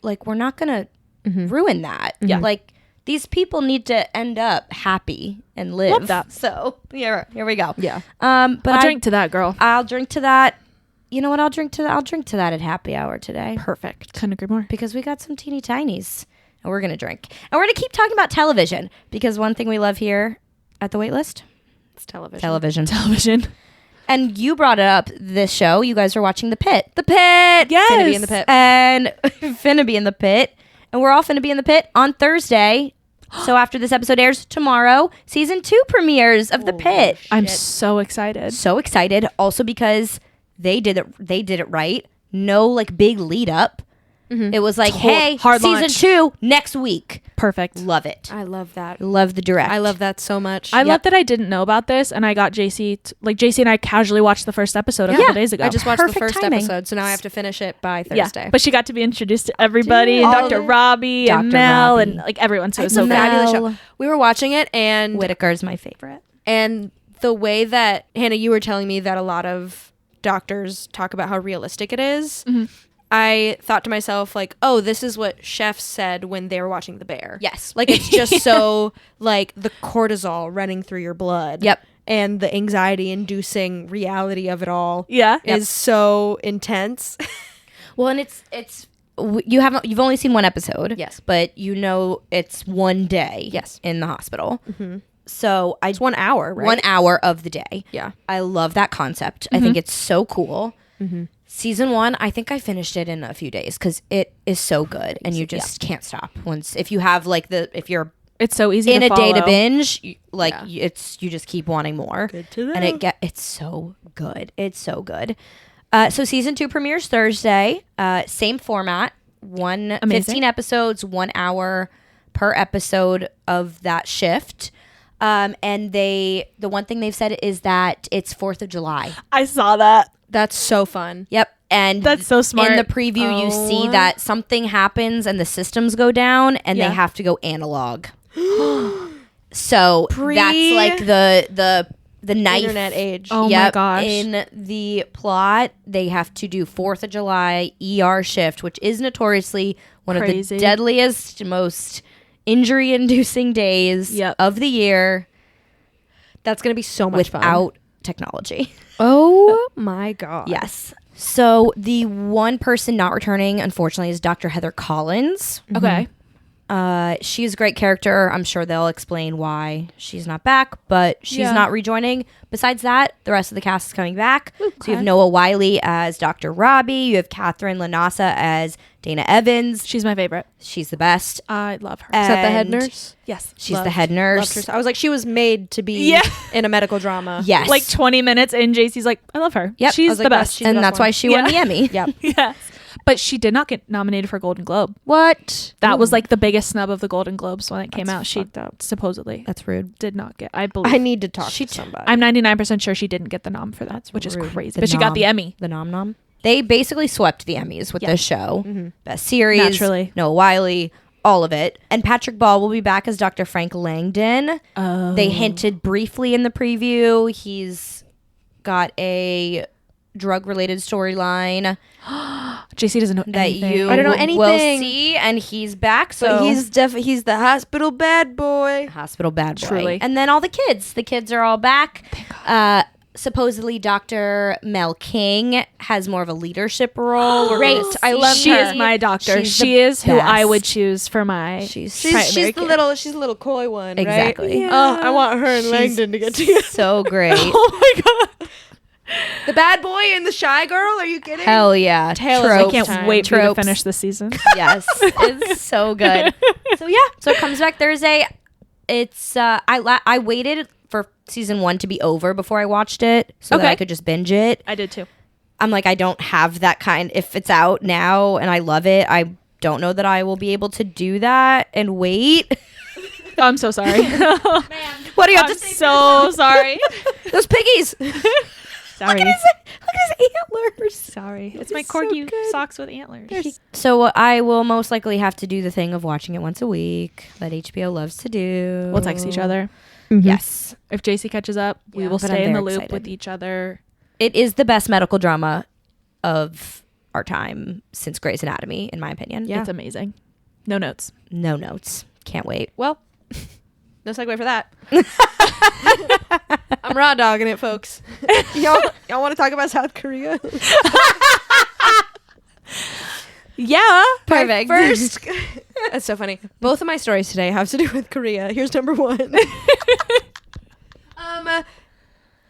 S3: not gonna ruin that.
S2: Yeah.
S3: Like these people need to end up happy and live.
S2: Love that.
S3: So here we go.
S1: Yeah.
S3: But
S2: I'll drink to that, girl.
S3: I'll drink to that. You know what? I'll drink to that. I'll drink to that at happy hour today.
S1: Perfect.
S2: Couldn't agree more.
S3: Because we got some teeny tinies and we're going to drink. And we're going to keep talking about television because one thing we love here at the Waitlist,
S1: It's television.
S2: Television.
S3: And you brought it up this show. You guys are watching The Pit.
S1: The pit.
S2: Yes.
S1: Finna be in the pit.
S3: And finna be in the pit. And we're all finna be in the pit on Thursday. So after this episode airs tomorrow, season 2 premieres of The Pit.
S2: I'm so excited.
S3: So excited. Also because they did it right. No like big lead up. It was like, hey,
S2: hard
S3: season
S2: launch.
S3: 2 next week.
S2: Perfect.
S3: Love it.
S1: I love that.
S3: Love the direct.
S1: I love that so much.
S2: I love that I didn't know about this, and I got JC. JC and I casually watched the first episode a couple days ago.
S1: I just watched the
S3: Perfect
S1: first
S3: timing.
S1: episode, so now I have to finish it by
S2: yeah,
S1: Thursday.
S2: but she got to be introduced to everybody, and
S3: All
S2: Dr.
S3: the-
S2: Robbie and
S3: Dr.
S2: Mel,
S3: Robbie.
S2: and like everyone. So it was
S1: It's a
S2: so good.
S1: fabulous
S3: Mel.
S1: show. We were watching it, and
S3: Whitaker's my favorite.
S1: the way that Hannah, you were telling me that a lot of doctors talk about how realistic it is, I thought to myself, like, oh, this is what chefs said when they were watching The Bear.
S3: Yes.
S1: Like, it's just so, like, the cortisol running through your blood.
S3: Yep.
S1: And the anxiety-inducing reality of it all
S2: Yeah.
S1: is so intense.
S3: Well, and it's you've only seen one episode.
S1: Yes.
S3: But you know it's one day.
S1: Yes.
S3: In the hospital. So
S1: It's 1 hour, right?
S3: 1 hour of the day.
S1: Yeah.
S3: I love that concept. I think it's so cool. Season 1, I think I finished it in a few days because it is so good and you just can't stop. If you have if you're
S2: It's so easy
S3: in
S2: to
S3: a day to
S2: follow.
S3: binge, you just keep wanting more.
S1: Good to know.
S3: And it's so good. It's so good. So season 2 premieres Thursday. Same format. 15 episodes, 1 hour per episode of that shift. And the one thing they've said is that it's 4th of July.
S2: I saw that.
S1: That's so fun.
S3: Yep. And
S2: That's so smart.
S3: In the preview, you see that something happens and the systems go down and
S2: Yeah.
S3: they have to go analog. So that's like the knife.
S1: Internet age.
S2: Oh my gosh.
S3: In the plot, they have to do 4th of July ER shift, which is notoriously one of
S2: Crazy.
S3: the deadliest, most injury-inducing days of the year.
S1: That's going to be so much fun.
S3: Without technology.
S1: Oh my God.
S3: Yes. So the one person not returning, unfortunately, is Dr. Heather Collins.
S2: Okay.
S3: She's a great character. I'm sure they'll explain why she's not back, but she's not rejoining. Besides that, the rest of the cast is coming back. So you have Noah Wiley as Dr. Robbie. You have Catherine Lanasa as Dana Evans.
S2: She's my favorite.
S3: She's the best.
S2: I love her.
S1: Is that the head
S3: And
S1: nurse?
S2: Yes.
S3: She's the head nurse.
S1: Loved her. I was like, she was made to be in a medical drama.
S3: Yes.
S2: Like 20 minutes in, JC's like, I love her.
S3: Yep.
S2: She's
S1: I was
S2: the
S1: like,
S2: best.
S1: she's the
S3: And
S1: best
S3: that's
S1: one.
S3: why she won the Emmy.
S1: Yep.
S2: Yes. But she did not get nominated for Golden Globe.
S1: What?
S2: That was like the biggest snub of the Golden Globes when it came
S1: That's
S2: out. She
S1: fucked up.
S2: supposedly
S3: That's rude.
S2: did not get. I believe.
S1: I need to talk to somebody.
S2: I'm 99% sure she didn't get the nom for that, which is
S3: rude.
S2: crazy.
S3: The
S2: But she got
S3: nom.
S2: the Emmy.
S3: The nom nom. They basically swept the Emmys with this show. Best series.
S2: Naturally.
S3: Noah Wiley. All of it. And Patrick Ball will be back as Dr. Frank Langdon.
S2: Oh.
S3: They hinted briefly in the preview. He's got a drug-related storyline
S2: JC doesn't know
S3: that
S2: anything.
S3: you
S1: I don't know
S3: will
S1: anything.
S3: see, and he's back. So
S1: But he's the hospital bad boy.
S3: hospital bad boy.
S2: Truly.
S3: And then all the kids are all back. Supposedly Dr. Mel King has more of a leadership role. We're
S1: Great.
S3: gonna
S1: I love
S2: She
S1: her.
S2: is my doctor.
S3: She's
S2: She
S3: the
S2: is who I
S3: best.
S2: would choose for my.
S3: She's
S2: primary
S1: She's the
S2: care.
S1: she's a little coy one,
S3: Exactly.
S1: right? Oh, I want her and
S3: She's
S1: Langdon to get together.
S3: so great.
S2: Oh my god!
S1: The bad boy and the shy girl. Are you kidding?
S3: Hell yeah.
S1: Tail is
S2: I
S3: Tropes.
S2: can't
S1: time.
S2: wait for you to
S3: Tropes.
S2: finish this season.
S3: Yes, it's so good. So yeah, so it comes back Thursday. It's I waited for season 1 to be over before I watched it so that
S2: Okay.
S3: I could just binge it.
S2: I did too.
S3: I'm like, I don't have that kind. If it's out now and I love it, I don't know that I will be able to do that and wait.
S2: Oh, I'm so sorry.
S3: What do you have
S2: I'm
S3: to say?
S2: so sorry.
S3: Those piggies.
S2: Sorry.
S3: Look at his antlers.
S2: Sorry. It's my
S3: He's so
S2: corgi
S3: good.
S2: socks with antlers.
S3: So I will most likely have to do the thing of watching it once a week that HBO loves to do.
S2: We'll text each other.
S3: Yes.
S2: If JC catches up, we
S3: Yeah,
S2: will
S3: but
S2: stay
S3: I'm
S2: in the
S3: very
S2: loop
S3: excited.
S2: with each other.
S3: It is the best medical drama of our time since Grey's Anatomy, in my opinion.
S1: Yeah.
S2: It's amazing. No notes.
S3: No notes. Can't wait.
S1: Well, no segue for that. I'm raw dogging it, folks. y'all want to talk about South Korea?
S2: Yeah.
S3: Perfect.
S1: My first. That's so funny. Both of my stories today have to do with Korea. Here's number 1.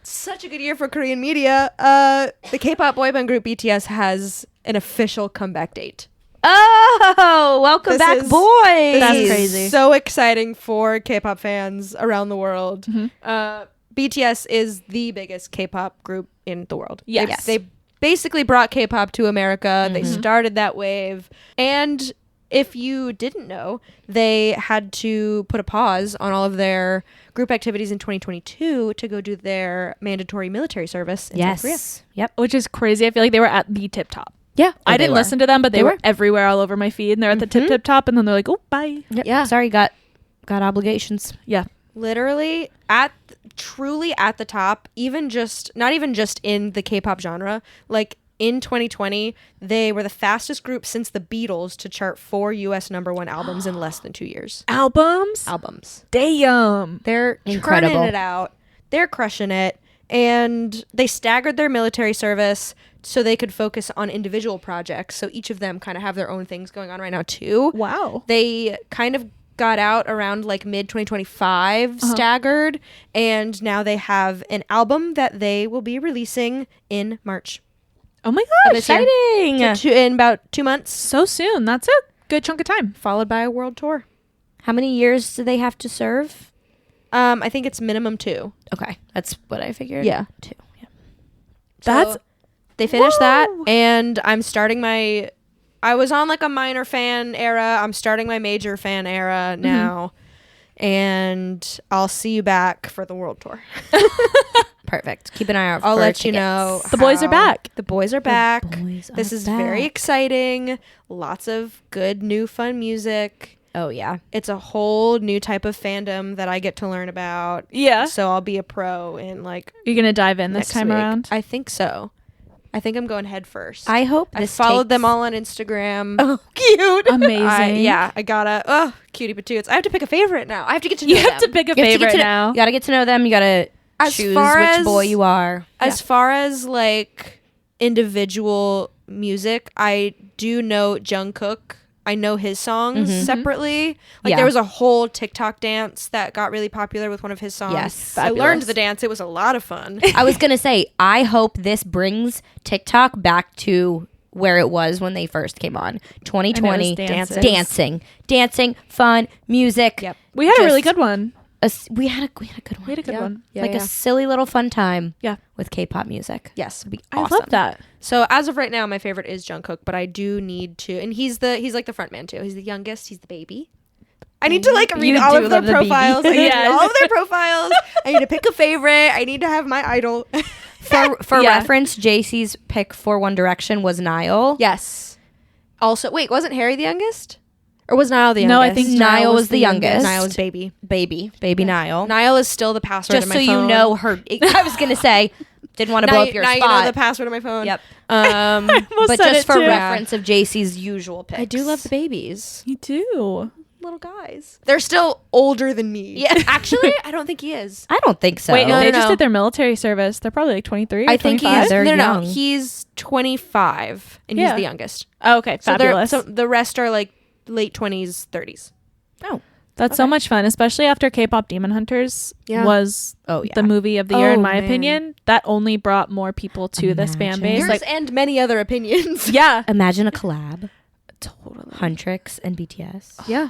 S1: Such a good year for Korean media. The K-pop boy band group BTS has an official comeback date.
S3: Oh, welcome
S1: This
S3: back,
S1: is-
S3: boys.
S2: That's
S1: This is
S2: crazy.
S1: So exciting for K-pop fans around the world. BTS is the biggest K-pop group in the world.
S2: Yes.
S1: They basically brought K-pop to America. They started that wave. And if you didn't know, they had to put a pause on all of their group activities in 2022 to go do their mandatory military service in South Korea.
S3: Yes. Yep.
S2: Which is crazy. I feel like they were at the tip top.
S3: Yeah.
S2: I didn't listen to them, but they were
S3: were.
S2: everywhere all over my feed, and they're at the tip top, and then they're like, "Oh, bye."
S3: Yep.
S1: Yeah.
S3: Sorry, got obligations.
S2: Yeah,
S1: Literally truly at the top, not even just in the K-pop genre, like in 2020 they were the fastest group since the Beatles to chart 4 US #1 albums in less than 2 years.
S2: albums. Damn.
S1: They're
S3: Incredible.
S1: turning it out. They're crushing it. And they staggered their military service so they could focus on individual projects. So each of them kind of have their own things going on right now too.
S2: Wow.
S1: They kind of got out around like mid 2025 staggered, and now they have an album that they will be releasing in March.
S2: Oh my
S1: of
S2: gosh.
S1: this year.
S3: Exciting.
S1: In about 2 months,
S2: So soon. That's a good chunk of time.
S1: followed by a world tour.
S3: How many years do they have to serve?
S1: I think it's minimum 2.
S3: Okay, that's what I figured.
S1: Yeah.
S3: 2. Yeah.
S2: That's
S1: they finished that,
S2: Whoa.
S1: and I'm starting my. I was on like a minor fan era. I'm starting my major fan era now, and I'll see you back for the world tour.
S3: Perfect. Keep an eye out.
S1: I'll
S3: for
S1: let you
S3: tickets.
S1: know.
S2: The boys are
S1: how-
S2: back.
S1: The boys are back.
S3: boys
S1: This
S3: are
S1: is very
S3: back.
S1: exciting. Lots of good, new, fun music.
S3: Oh yeah.
S1: It's a whole new type of fandom that I get to learn about.
S2: Yeah.
S1: So I'll be a pro in like
S2: You're going to dive in this
S1: next
S2: time
S1: week.
S2: around?
S1: I think so. I think I'm going head first.
S3: I hope
S1: I
S3: this
S1: followed them
S3: takes-
S1: all on Instagram.
S3: Oh, cute.
S2: Amazing.
S1: I gotta. Cutie patoots. I have to pick a favorite now. I have to get to know
S2: You have
S1: them.
S2: to pick a
S3: You have to get
S2: favorite
S3: to know-
S2: now.
S3: You gotta get to know them. You gotta
S1: As
S3: choose
S1: far
S3: which
S1: as-
S3: boy you are.
S1: As far as like individual music, I do know Jungkook. I know his songs separately. Like
S3: Yeah.
S1: there was a whole TikTok dance that got really popular with one of his songs.
S3: Yes.
S1: I learned
S2: Fabulous.
S1: the dance. It was a lot of fun.
S3: I was gonna say, I hope this brings TikTok back to where it was when they first came on. 2020,
S2: And it was dances.
S3: dancing, fun, music.
S1: Yep.
S2: We had a really
S3: Just-
S2: good one.
S3: We had a good one.
S2: We had a good one.
S1: Yeah,
S3: like
S1: yeah.
S3: a silly little fun time.
S2: Yeah.
S3: With K-pop music.
S1: Yes.
S3: It'd be
S2: I
S3: awesome.
S2: love that.
S1: So as of right now, my favorite is Jungkook, but I do need to, and he's like the front man too. He's the youngest. He's the baby. I need to like read
S3: You
S1: all
S3: do
S1: of their
S3: love the baby.
S1: profiles. I need to read
S2: Yes.
S1: all of their profiles. I need to pick a favorite. I need to have my idol.
S3: For
S2: Yeah.
S3: reference, JC's pick for One Direction was Niall.
S1: Yes. Also, wait, wasn't Harry the youngest? Or was Niall the youngest?
S2: No, I think
S3: Niall was the youngest.
S1: Niall was baby.
S3: Baby Niall.
S1: Niall is still the password
S3: Just
S1: of
S3: so
S1: my
S3: you
S1: phone.
S3: know her. I was gonna say, didn't want to blow up your
S1: now
S3: spot.
S1: you know the password of my phone.
S3: Yep.
S1: Um,
S3: But
S2: said
S3: just
S2: it
S3: for
S2: too.
S3: reference of JC's usual picks.
S1: I do love the babies.
S2: You do.
S1: Little guys. They're still older than me.
S3: Yeah.
S1: Actually, I don't think he is.
S3: I don't think so.
S2: Wait,
S1: No,
S2: they
S1: no,
S2: just
S1: no.
S2: did their military service. They're probably like 23 or
S1: I think
S2: 25.
S1: he's
S3: They're
S1: no.
S3: young.
S1: He's 25 and
S2: Yeah.
S1: he's the youngest.
S2: Oh, okay,
S1: So they're
S2: fabulous.
S1: so the rest are like late 20s, 30s.
S3: Oh.
S2: That's so much fun, especially after K-pop Demon Hunters
S1: Yeah.
S2: was
S3: Oh, yeah.
S2: the movie of the year,
S1: Oh,
S2: in my
S1: man.
S2: opinion. That only brought more people to this fan
S3: Imagine.
S2: base.
S1: Yours
S2: Like,
S1: and many other opinions.
S2: yeah,
S3: Imagine a collab.
S2: totally.
S3: Huntrix and BTS.
S1: Yeah.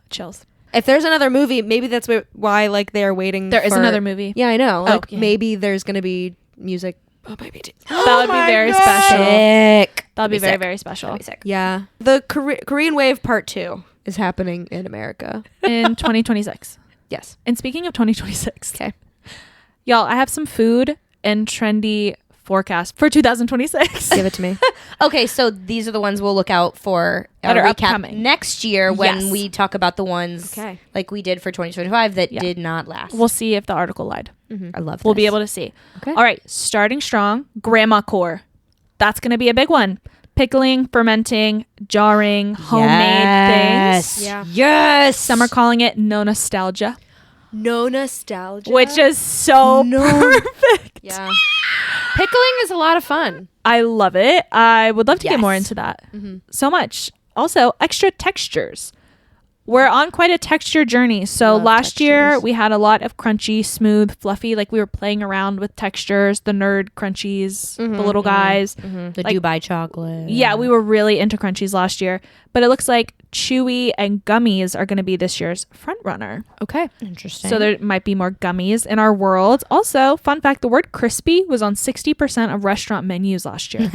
S2: Chills.
S1: If there's another movie, maybe that's why like they're waiting.
S2: There is
S1: for-
S2: another movie.
S1: Yeah, I know. Like
S2: yeah.
S1: maybe there's gonna be music. Oh, maybe.
S2: That would be very special.
S3: Sick.
S2: That would be very,
S3: sick.
S2: very special.
S3: That'd be sick.
S1: Yeah. The Korean Wave Part 2 is happening in America.
S2: In 2026.
S1: Yes.
S2: And speaking of 2026,
S1: Okay.
S2: y'all, I have some food and trendy forecast for 2026.
S1: Give it to me.
S3: Okay, so these are the ones we'll look out for
S2: That
S3: our
S2: are
S3: recap
S2: upcoming.
S3: next year when
S2: Yes.
S3: we talk about the ones
S1: Okay.
S3: like we did for 2025 that
S2: Yeah.
S3: did not last.
S2: We'll see if the article lied.
S3: I love
S2: We'll
S3: this.
S2: be able to see.
S1: Okay.
S2: All right, starting strong, grandma core. That's going to be a big one. Pickling, fermenting, jarring, homemade things.
S1: Yeah.
S3: Yes.
S2: Some are calling it no nostalgia,
S1: No nostalgia.
S2: which is so perfect.
S1: Yeah. Pickling is a lot of fun.
S2: I love it. I would love to get more
S3: Yes.
S2: into that. So much. Also, extra textures. We're on quite a texture journey. So
S1: Love
S2: last year
S1: textures.
S2: we had a lot of crunchy, smooth, fluffy. Like we were playing around with textures, the nerd crunchies, the little guys.
S3: the
S2: like-
S3: Dubai chocolate.
S2: Yeah, we were really into crunchies last year. But it looks like chewy and gummies are going to be this year's front runner.
S1: Okay.
S3: Interesting.
S2: So there might be more gummies in our world. Also, fun fact, the word crispy was on 60% of restaurant menus last year,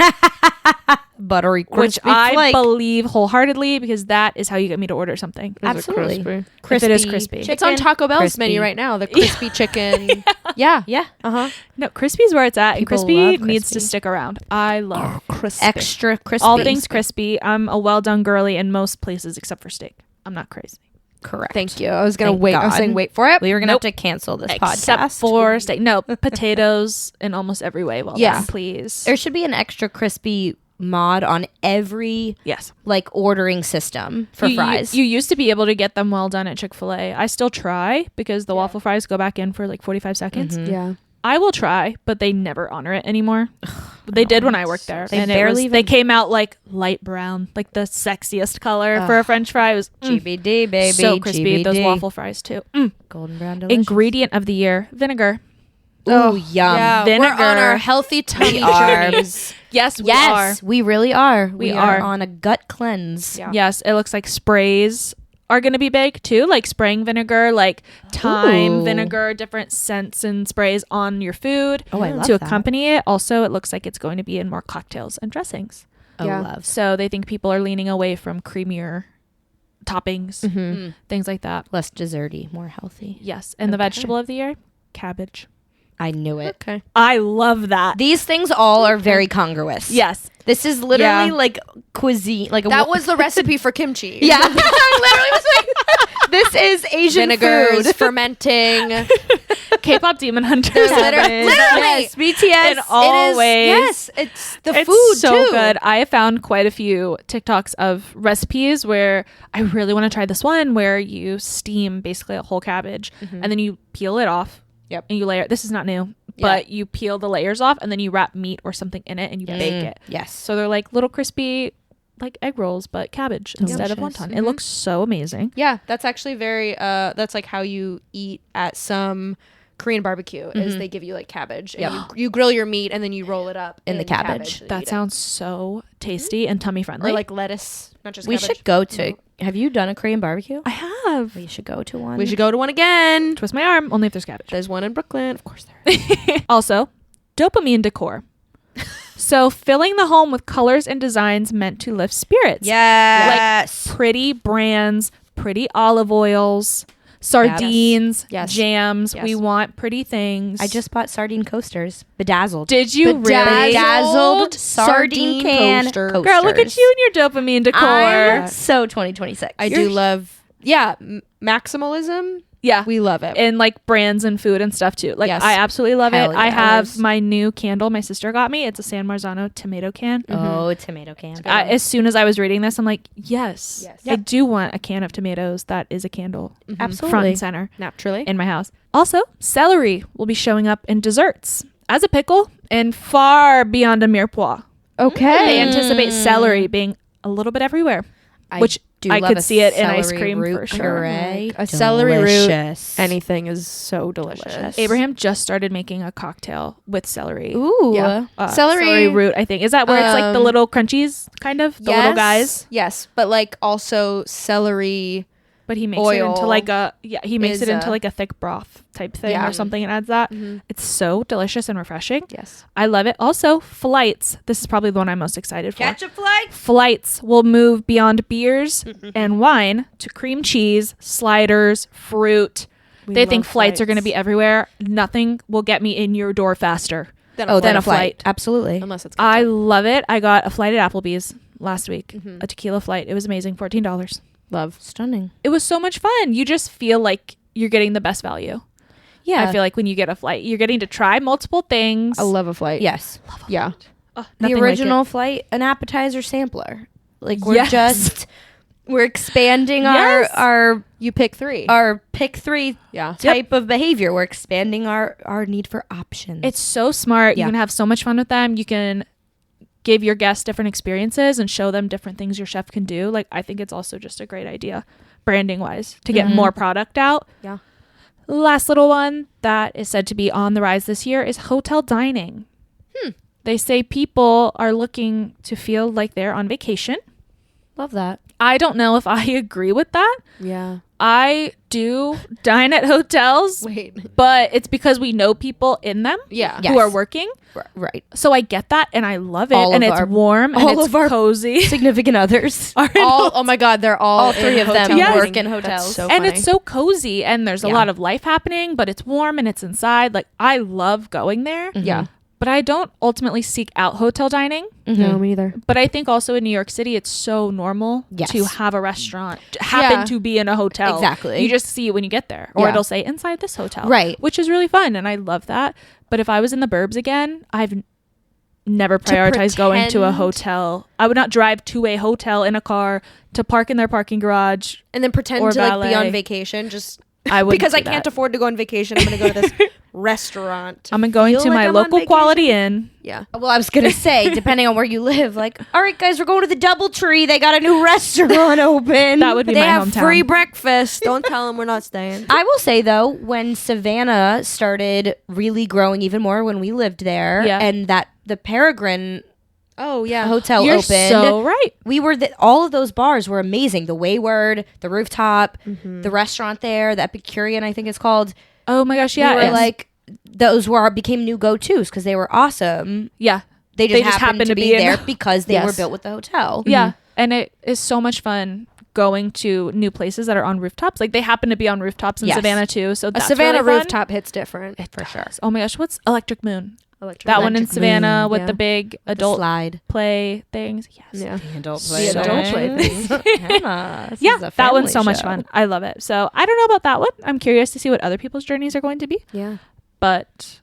S3: buttery
S2: which
S3: crispy
S2: I
S3: flake.
S2: believe wholeheartedly because that is how you get me to order something.
S3: Absolutely.
S2: If it is crispy.
S1: It's on Taco Bell's
S3: crispy.
S1: menu right now. The crispy chicken. Yeah.
S3: Yeah.
S1: Uh-huh.
S2: No, crispy's where it's at, and
S3: People
S2: crispy
S3: love
S2: needs to
S3: crispy.
S2: stick around. I love
S1: Crispy.
S3: Extra crispy.
S2: all things crispy. I'm a well done girly in most places except for steak. I'm not crazy.
S3: Correct.
S1: Thank you. I was gonna
S3: Thank
S1: wait. I was
S3: God.
S1: saying wait for it.
S3: We were gonna
S2: Nope.
S3: have to cancel this
S2: Except
S3: podcast.
S2: for steak. No, potatoes in almost every way. Well,
S1: Yeah.
S2: done, please.
S3: There should be an extra crispy mod on every
S2: Yes.
S3: like ordering system for fries.
S2: You used to be able to get them well done at Chick-fil-A. I still try because the waffle fries go back in for like 45 seconds.
S1: Yeah.
S2: I will try, but they never honor it anymore. They did when I worked there.
S3: They
S2: and
S3: barely
S2: they
S3: even-
S2: came out like light brown, like the sexiest color for a French fry. It was
S3: GBD, baby.
S2: so crispy.
S3: GBD.
S2: Those waffle fries too.
S3: Golden brown delicious.
S2: Ingredient of the year, vinegar.
S3: Ooh, yum.
S1: Yeah,
S2: Vinegar.
S1: we're on our healthy tummy
S3: are.
S1: journeys.
S2: Yes, we
S3: Yes, we really are.
S2: We
S3: are
S2: are.
S3: on a gut cleanse.
S1: Yeah.
S2: Yes, it looks like sprays are going to be big too, like spraying vinegar, like thyme
S3: Ooh.
S2: vinegar, different scents and sprays on your food
S3: Oh, I love
S2: to
S3: that.
S2: accompany it. Also, it looks like it's going to be in more cocktails and dressings.
S3: Oh,
S1: Yeah.
S3: love.
S2: So they think people are leaning away from creamier toppings, things like that.
S3: Less desserty, more healthy.
S2: Yes, and the vegetable of the year, cabbage.
S3: I knew it.
S1: Okay.
S2: I love that.
S3: These things all are very congruous.
S2: Yes.
S3: This is literally
S1: Yeah.
S3: like cuisine. Like
S1: That was the recipe for kimchi.
S3: Yeah. I literally was like, this is Asian
S1: Vinegars,
S3: food.
S1: fermenting.
S2: K-pop Demon Hunters.
S1: Literally.
S3: Yes, BTS.
S2: In all
S1: It is,
S2: ways.
S1: yes, it's the
S2: It's
S1: food
S2: so
S1: too.
S2: good. I have found quite a few TikToks of recipes where I really want to try this one where you steam basically a whole cabbage and then you peel it off.
S1: Yep.
S2: And you layer. This is not new, but you peel the layers off and then you wrap meat or something in it and you bake it.
S3: Yes.
S2: So they're like little crispy, like egg rolls, but cabbage instead of
S3: Delicious.
S2: wonton. It looks so amazing.
S1: Yeah, that's actually very that's like how you eat at some Korean barbecue is they give you like cabbage and you grill your meat and then you roll it up
S3: In the cabbage.
S1: and
S2: That
S1: eat
S2: sounds so tasty and tummy
S1: it.
S2: friendly.
S1: Or like lettuce, not just
S3: We
S1: cabbage.
S3: should go to. Have you done a Korean barbecue?
S2: I have.
S3: We should go to one.
S1: We should go to one again.
S2: Twist my arm, only if there's cabbage.
S1: There's one in Brooklyn, of course there is.
S2: Also, dopamine decor. So filling the home with colors and designs meant to lift spirits.
S3: Yes.
S2: Pretty brands, pretty olive oils, sardines,
S1: Yes.
S2: jams.
S1: Yes.
S2: We want pretty things.
S3: I just bought sardine coasters. Bedazzled.
S2: Did you really?
S3: Bedazzled sardine can
S1: coaster.
S3: coasters.
S2: Girl, look at you and your dopamine decor.
S3: I'm so 2026.
S1: I do love maximalism.
S2: Yeah.
S1: We love it.
S2: And like brands and food and stuff too. Like
S1: Yes.
S2: I absolutely love
S3: Hell
S2: it. I
S3: yeah.
S2: have
S1: Ours.
S2: my new candle my sister got me. It's a San Marzano tomato can.
S3: Oh, tomato can.
S2: As soon as I was reading this, I'm like, yes,
S1: Yes.
S2: I do want a can of tomatoes that is a candle
S3: Absolutely.
S2: front and center
S1: Naturally.
S2: in my house. Also, celery will be showing up in desserts as a pickle and far beyond a mirepoix.
S1: Okay.
S2: They anticipate celery being a little bit everywhere, which I
S3: love
S2: could
S3: a
S2: see it in ice
S3: celery
S2: cream
S3: root
S2: for sure.
S3: puree.
S1: A celery root.
S3: Delicious.
S1: Anything is so delicious.
S2: Abraham just started making a cocktail with celery.
S3: Ooh.
S1: Yeah.
S2: Celery root, I think. Is that where it's like the little crunchies, kind of? The little guys?
S1: Yes, but like also celery.
S2: But he makes it into
S1: Oil
S2: like he makes it
S1: is,
S2: into like a thick broth type thing
S1: Yeah.
S2: or something and adds that. It's so delicious and refreshing.
S1: Yes.
S2: I love it. Also, flights. This is probably the one I'm most excited for.
S3: Ketchup flakes.
S2: Flights will move beyond beers and wine to cream cheese, sliders, fruit. They think
S1: love
S2: flights are going to
S1: flights.
S2: be everywhere. Nothing will get me in your door faster
S1: Then
S2: than a flight.
S3: Absolutely.
S1: Unless it's
S2: I
S1: ketchup.
S2: love it. I got a flight at Applebee's last week, a tequila flight. It was amazing. $14.
S1: love.
S3: Stunning.
S2: It was so much fun. You just feel like you're getting the best value.
S3: Yeah.
S2: I feel like when you get a flight, you're getting to try multiple things.
S1: I love a flight.
S3: Yes.
S1: Yeah.
S2: Oh,
S3: The
S2: nothing like
S3: original
S2: it.
S3: flight, an appetizer sampler. Like we're
S2: Yes.
S3: we're expanding
S2: Yes.
S3: our
S1: You pick three.
S3: our pick three
S1: Yeah.
S3: type of behavior. We're expanding our need for options.
S2: It's so smart.
S3: Yeah.
S2: You can have so much fun with them. You can give your guests different experiences and show them different things your chef can do. Like I think it's also just a great idea, branding wise, to get more product out.
S1: Yeah.
S2: Last little one that is said to be on the rise this year is hotel dining. They say people are looking to feel like they're on vacation.
S3: love that.
S2: I don't know if I agree with that.
S1: Yeah.
S2: I do dine at hotels,
S1: Wait.
S2: but it's because we know people in them
S1: Yeah.
S3: Yeah.
S2: who are
S3: Yes.
S2: working.
S3: Right.
S2: So I get that and I love it.
S3: All
S2: And
S3: of
S2: it's
S3: our-
S2: warm and
S3: all
S2: it's
S3: of our
S2: cozy.
S3: Significant others.
S1: Oh my God, they're all
S3: three
S1: in
S3: of them
S1: hotel
S3: work
S1: dining.
S3: in hotels.
S1: That's so
S2: And
S1: funny.
S2: it's so cozy and there's a
S3: Yeah.
S2: lot of life happening, but it's warm and it's inside. Like I love going there,
S1: Yeah.
S2: but I don't ultimately seek out hotel dining.
S1: No, me neither.
S2: But I think also in New York City, it's so normal
S3: Yes.
S2: to have a restaurant happen
S1: Yeah.
S2: to be in a hotel.
S3: Exactly.
S2: You just see it when you get there, or
S3: Yeah.
S2: it'll say inside this hotel,
S3: Right.
S2: Which is really fun, and I love that. But if I was in the burbs again, I've never prioritized going to a
S1: pretend-
S2: hotel. I would not drive to a hotel in a car to park in their parking garage.
S1: And then pretend
S2: Or
S1: to like be
S2: valet.
S1: on vacation just
S2: I would
S1: because I can't afford to go on vacation. I'm going to go to this restaurant.
S2: I'm going
S1: feel
S2: to
S1: like
S2: my
S1: I'm on
S2: local
S1: vacation.
S2: Quality Inn.
S1: Yeah.
S3: Well, I was gonna say, depending on where you live, like, all right, guys, we're going to the DoubleTree. They got a new restaurant open.
S2: That would be
S1: They
S2: my
S1: have
S2: hometown.
S1: free breakfast. Don't tell them we're not staying.
S3: I will say though, when Savannah started really growing even more when we lived there,
S2: Yeah.
S3: and that the Peregrine
S1: Oh yeah.
S3: hotel
S2: You're
S3: opened,
S2: so right.
S3: we were all of those bars were amazing. The Wayward, the Rooftop, the restaurant there, the Epicurean, I think it's called.
S2: Oh my gosh, yeah.
S3: we were like, those became new go-tos because they were awesome.
S2: yeah.
S3: They just happened to be
S2: in-
S3: there because they were
S1: Yes.
S3: built with the hotel.
S2: Yeah. And it is so much fun going to new places that are on rooftops. Like they happen to be on rooftops in
S3: Yes.
S2: Savannah too. So
S1: A
S2: that's
S1: Savannah
S2: really fun.
S1: rooftop hits different.
S3: For sure.
S2: Oh my gosh, what's Electric Moon?
S1: Electric
S2: That one in
S3: Electric
S2: Savannah
S3: Moon,
S2: with
S1: yeah.
S2: the big
S3: The
S2: adult
S3: slide.
S2: play things. Yes.
S1: Yeah.
S3: The adult
S1: play. The adult play things.
S3: Hannah, this
S2: Yeah,
S3: is a
S2: that one's so
S3: family
S2: much
S3: show.
S2: fun. I love it. So I don't know about that one. I'm curious to see what other people's journeys are going to be.
S1: Yeah.
S2: But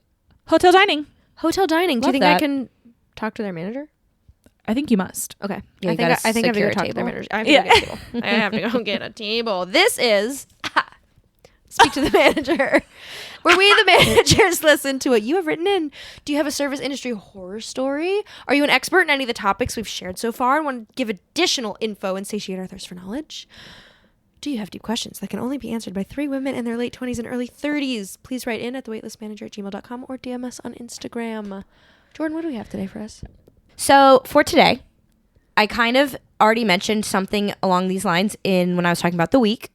S2: hotel dining,
S1: Hotel dining. Do you
S3: Love
S1: think I
S3: that.
S1: can talk to their manager?
S2: I think you must.
S1: Okay.
S3: Yeah,
S1: I
S3: you
S1: think
S3: gotta
S1: I think I have to go
S3: secure a
S1: talk to their
S3: table.
S1: manager. I have to
S2: Yeah.
S1: go get a table. I have to go get a table. This is Speak to the Manager, where we, the managers, listen to what you have written in. Do you have a service industry horror story? Are you an expert in any of the topics we've shared so far and want to give additional info and satiate our thirst for knowledge? Do you have deep questions that can only be answered by 3 women in their late 20s and early 30s? Please write in at thewaitlistmanager@gmail.com or DM us on Instagram. Jordan, what do we have today for us?
S3: So for today, I kind of already mentioned something along these lines when I was talking about the week.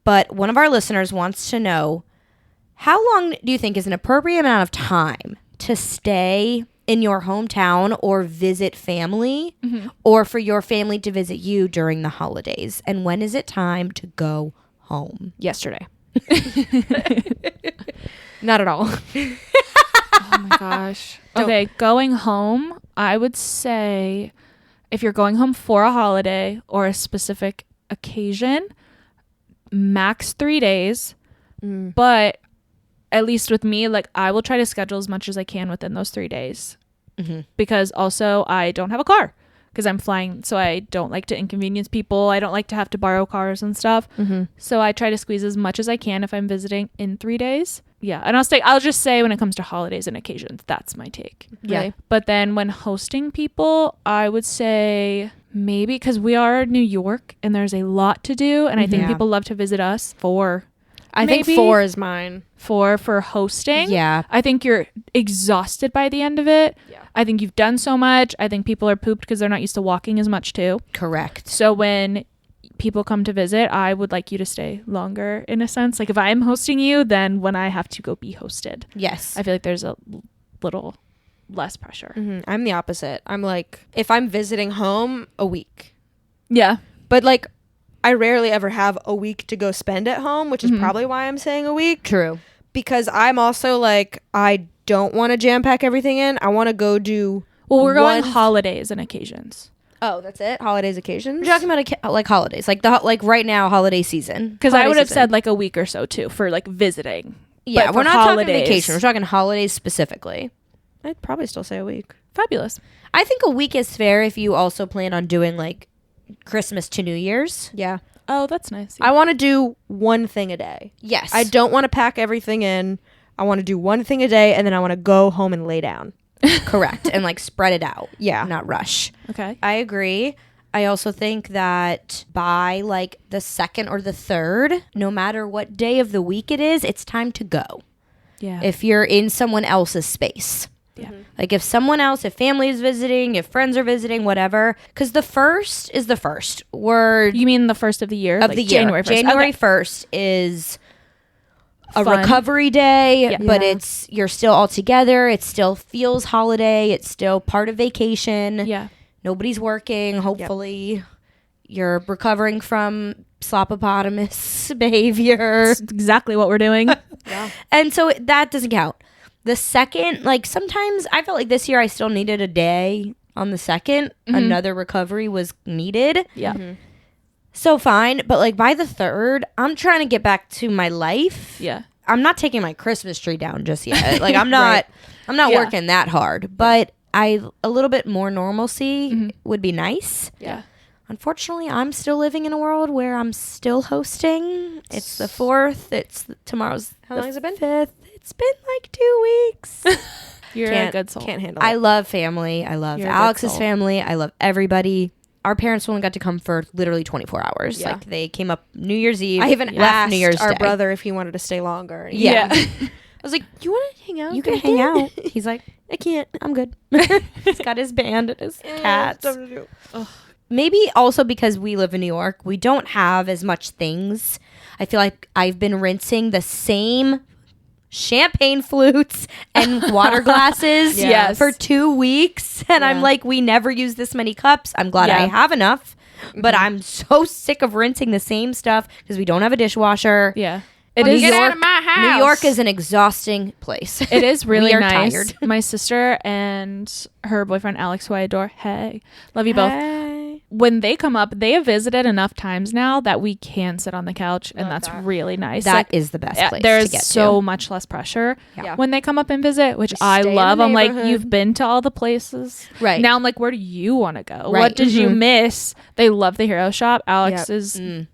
S3: But one of our listeners wants to know, how long do you think is an appropriate amount of time to stay in your hometown or visit family, or for your family to visit you during the holidays? And when is it time to go home?
S1: Yesterday. Not at all.
S2: Oh my gosh. Okay, going home, I would say if you're going home for a holiday or a specific occasion, max 3 days. But at least with me, like I will try to schedule as much as I can within those 3 days. Because also I don't have a car because I'm flying. So I don't like to inconvenience people. I don't like to have to borrow cars and stuff. So I try to squeeze as much as I can if I'm visiting in 3 days. Yeah. And I'll just say when it comes to holidays and occasions, that's my take.
S1: Yeah.
S2: But then when hosting people, I would say maybe because we are New York and there's a lot to do. And I think
S3: Yeah.
S2: people love to visit us
S1: I think
S2: maybe
S1: 4 is mine.
S2: for hosting.
S3: Yeah.
S2: I think you're exhausted by the end of it.
S1: Yeah.
S2: I think you've done so much. I think people are pooped because they're not used to walking as much too.
S3: Correct.
S2: So when people come to visit, I would like you to stay longer in a sense. Like if I'm hosting you, then when I have to go be hosted,
S3: Yes.
S2: I feel like there's a little less pressure.
S1: I'm the opposite. I'm like, if I'm visiting home, a week.
S2: Yeah.
S1: But like, I rarely ever have a week to go spend at home, which is probably why I'm saying a week.
S3: True.
S1: Because I'm also like, I don't want to jam pack everything in. I want to go do.
S2: Well, we're going
S1: one-
S2: holidays and occasions.
S1: Oh, that's it? Holidays, occasions?
S3: We're talking about like holidays, like like right now, holiday season.
S2: Because I
S1: Holiday
S2: would have
S1: season.
S2: said like a week or so too for like visiting.
S3: Yeah,
S2: But
S3: we're
S2: for
S3: not
S2: holidays-
S3: talking vacation. We're talking holidays specifically.
S1: I'd probably still say a week.
S2: Fabulous.
S3: I think a week is fair if you also plan on doing like Christmas to New Year's.
S1: Yeah.
S2: Oh, that's nice.
S1: I want to do one thing a day.
S3: Yes.
S1: I don't want to pack everything in. I want to do one thing a day, and then I want to go home and lay down.
S3: Correct. And like spread it out.
S1: Yeah.
S3: Not rush.
S2: Okay.
S3: I agree. I also think that by like the 2nd or the 3rd, no matter what day of the week it is, it's time to go.
S2: Yeah.
S3: If you're in someone else's space.
S2: yeah.
S3: Like if someone else, if family is visiting, if friends are visiting, whatever. Because the 1st is the 1st. We're
S2: You mean the first of the year?
S3: of
S2: Like
S3: the year.
S2: January 1st.
S3: January
S2: Okay.
S3: 1st is a
S2: Fun.
S3: recovery day,
S2: Yeah.
S3: but
S1: Yeah.
S3: you're still all together. It still feels holiday. It's still part of vacation.
S2: Yeah.
S3: Nobody's working. Hopefully, you're recovering from slopopotamus behavior.
S2: That's exactly what we're doing.
S3: And so that doesn't count. The 2nd, like sometimes I felt like this year I still needed a day on the 2nd. Another recovery was needed.
S2: Yeah.
S3: So fine. But like by the 3rd, I'm trying to get back to my life.
S2: Yeah.
S3: I'm not taking my Christmas tree down just yet. Like I'm not
S2: Yeah.
S3: working that hard. But a little bit more normalcy would be nice.
S2: Yeah.
S3: Unfortunately, I'm still living in a world where I'm still hosting. It's the 4th. Tomorrow's
S1: How long has it been?
S3: 5th. it's been like 2 weeks.
S2: You're a good soul.
S1: Can't handle
S3: I
S1: it.
S3: love family. I love
S2: You're a good
S3: Alex's
S2: soul.
S3: family. I love everybody. Our parents only got to come for literally 24 hours.
S1: Yeah.
S3: Like they came up New Year's Eve.
S1: I even
S3: left
S1: asked
S3: New Year's
S1: our
S3: Day.
S1: brother if he wanted to stay longer. And
S3: Yeah.
S1: I was like, "You want to hang out?
S3: You can hang out. He's like,
S1: I can't.
S3: I'm good. He's got his band and his cats.
S1: Stuff to do.
S3: Maybe also because we live in New York, we don't have as much things. I feel like I've been rinsing the same champagne flutes and water glasses
S2: Yes.
S3: for 2 weeks. And I'm
S1: Yeah.
S3: like, we never use this many cups. I'm glad I
S2: Yeah.
S3: have enough. But I'm so sick of rinsing the same stuff because we don't have a dishwasher.
S2: Yeah. It
S3: New
S2: is.
S3: York-
S1: my house.
S3: New York is an exhausting place.
S2: It is really
S3: We are
S2: nice.
S3: tired.
S2: My sister and her boyfriend Alex, who I adore, hey, love you both.
S1: Hey.
S2: When they come up, they have visited enough times now that we can sit on the couch, and
S1: Love
S2: that's
S1: that.
S2: really nice.
S3: That
S2: Like,
S3: is the best place
S2: there's
S3: to get
S2: so
S3: to.
S2: much less pressure
S1: Yeah.
S2: when they come up and visit, which
S1: Just
S2: I
S1: stay in
S2: love.
S1: the
S2: I'm like,
S1: neighborhood.
S2: you've been to all the places.
S3: Right.
S2: Now I'm like, where do you want to go?
S3: Right.
S2: What did you
S3: Mhm.
S2: miss? They love the Hero Shop. Alex
S1: Yep.
S2: is
S3: Mm.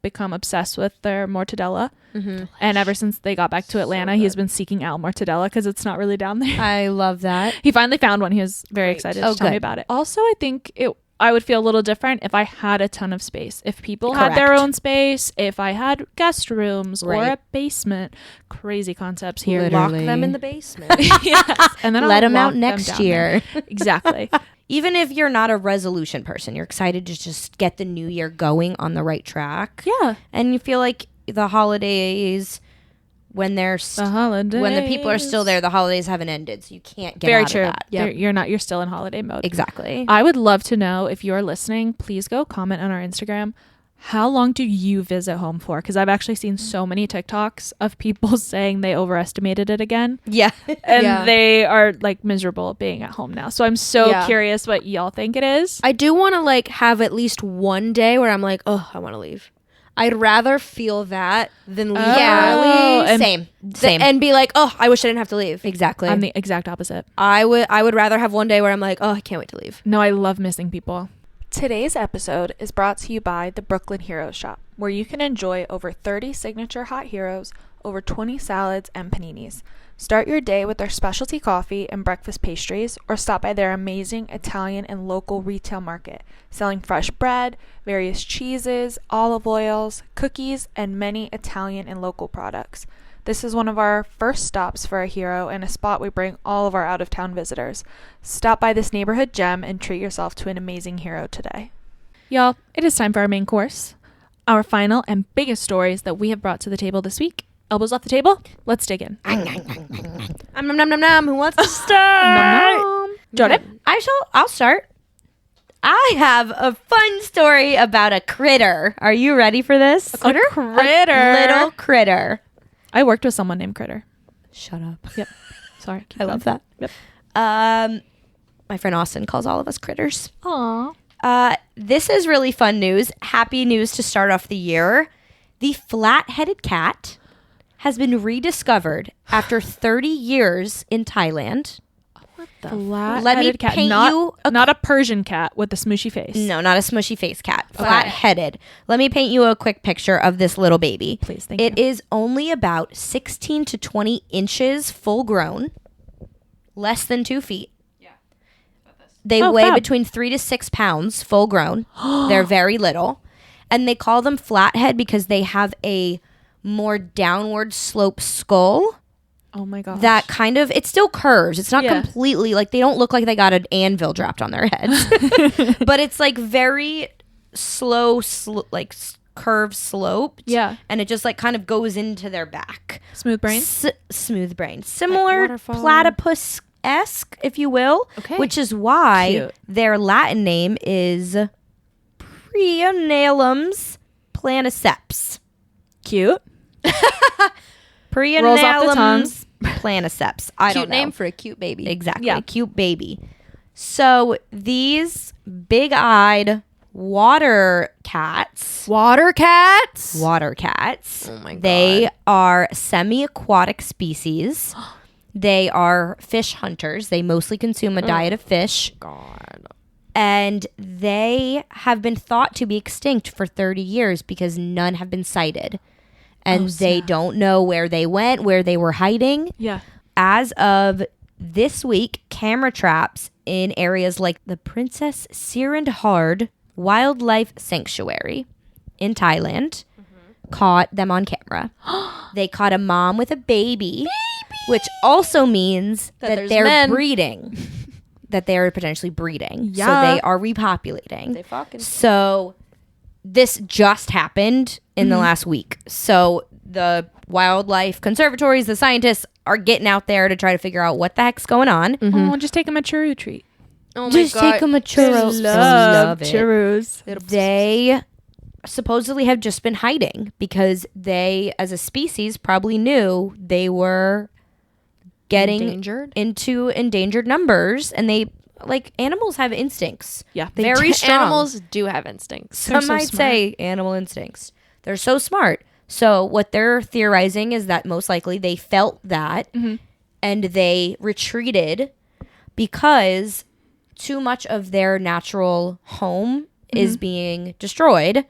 S2: become obsessed with their mortadella.
S1: Mm-hmm.
S2: And ever since they got back to Atlanta, he's been seeking out mortadella because it's not really down there.
S3: I love that.
S2: He finally found one. He was very
S1: Great.
S2: excited
S3: Oh,
S2: to tell me
S3: good.
S2: about it. Also, I think I would feel a little different if I had a ton of space. If people had their
S3: Correct.
S2: own space, if I had guest rooms or
S3: Right.
S2: a basement. Crazy concepts here.
S3: Literally.
S1: Lock them in the basement.
S2: Yes. And then
S3: Let
S2: I'll
S3: them out
S2: lock them
S3: next
S2: down
S3: year.
S2: there. Exactly.
S3: Even if you're not a resolution person, you're excited to just get the new year going on the right track.
S2: Yeah.
S3: And you feel like the holidays, when they're
S2: The holidays.
S3: when the people are still there, the holidays haven't ended, so you can't get
S2: Very
S3: out
S2: true.
S3: of that.
S1: Yep.
S2: You're still in holiday mode.
S3: Exactly.
S2: I would love to know, if you're listening, please go comment on our Instagram. How long do you visit home for? Because I've actually seen so many TikToks of people saying they overestimated it again.
S3: Yeah.
S2: And
S1: Yeah.
S2: they are like miserable being at home now. So I'm so
S1: Yeah.
S2: curious what y'all think it is.
S1: I do want to like have at least one day where I'm like, oh, I want to leave. I'd rather feel that than leave
S3: Yeah.
S1: early.
S2: and-
S3: Same.
S1: And be like, oh, I wish I didn't have to leave.
S3: Exactly.
S2: I'm the exact opposite.
S1: I would rather have one day where I'm like, oh, I can't wait to leave.
S2: No, I love missing people. Today's episode is brought to you by the Brooklyn Hero Shop, where you can enjoy over 30 signature hot heroes, over 20 salads, and paninis. Start your day with their specialty coffee and breakfast pastries, or stop by their amazing Italian and local retail market, selling fresh bread, various cheeses, olive oils, cookies, and many Italian and local products. This is one of our first stops for a hero and a spot we bring all of our out-of-town visitors. Stop by this neighborhood gem and treat yourself to an amazing hero today. Y'all, it is time for our main course. Our final and biggest stories that we have brought to the table this week. Elbows off the table. Let's dig in.
S1: Nom, nom, nom, nom. Who wants to start?
S2: Jordan?
S3: I'll start. I have a fun story about a critter. Are you ready for this?
S2: A critter.
S3: Little critter.
S2: I worked with someone named Critter.
S3: Shut up.
S2: Yep. Sorry.
S3: I love that.
S2: Yep.
S3: My friend Austin calls all of us critters.
S2: Aw.
S3: This is really fun news. Happy news to start off the year. The flat-headed cat has been rediscovered after 30 years in Thailand.
S2: Let
S3: me
S2: cat.
S3: paint
S2: not,
S3: you
S2: not a Persian cat with a smushy face.
S3: No, not a smushy face cat. Flat-headed. Let me paint you a quick picture of this little baby.
S2: Please, thank
S3: It
S2: you.
S3: is only about 16 to 20 inches full grown, less than 2 feet. They
S2: Oh,
S3: weigh
S2: fab.
S3: between 3 to 6 pounds full grown. They're very little. And they call them flathead because they have a more downward slope skull
S2: Oh my gosh.
S3: that kind of, it still curves. It's not
S2: Yeah.
S3: completely, like they don't look like they got an anvil dropped on their heads. But it's like very slow, curved sloped.
S2: Yeah.
S3: And it just like kind of goes into their back.
S2: Smooth brain.
S3: Smooth brain. Similar
S1: waterfall.
S3: platypus-esque, if you will.
S2: Okay.
S3: Which is why
S2: Cute.
S3: their Latin name is Prionalums planiceps.
S2: Cute. Rolls off the tongue.
S3: Prionalums planiceps. I don't
S1: Cute
S3: know.
S1: name for a cute baby.
S3: Exactly.
S2: Yeah.
S3: Cute baby. So these big-eyed water cats.
S1: Water cats.
S3: Water cats.
S1: Oh my God.
S3: They are semi-aquatic species. They are fish hunters. They mostly consume a diet of fish.
S1: God.
S3: And they have been thought to be extinct for 30 years because none have been sighted. and they don't know where they went, where they were hiding.
S2: Yeah.
S3: As of this week, camera traps in areas like the Princess Sirindhard Wildlife Sanctuary in Thailand caught them on camera. They caught a mom with a baby. Which also means that they're breeding. That they're potentially breeding.
S1: Yeah.
S3: So they are repopulating.
S1: They fucking.
S3: So this just happened in the last week. So the wildlife conservatories, the scientists are getting out there to try to figure out what the heck's going on.
S2: Oh, just take them a churro treat.
S1: Oh my
S3: Just
S1: God.
S3: take them a churro.
S2: Love
S3: it.
S2: churros.
S3: They supposedly have just been hiding because they, as a species, probably knew they were getting
S1: Endangered?
S3: into endangered numbers, and they animals have instincts.
S2: Yeah.
S3: Very strong.
S1: Animals do have instincts.
S3: Some
S2: so
S3: might
S2: smart.
S3: say animal instincts. They're so smart. So what they're theorizing is that most likely they felt that and they retreated because too much of their natural home is being destroyed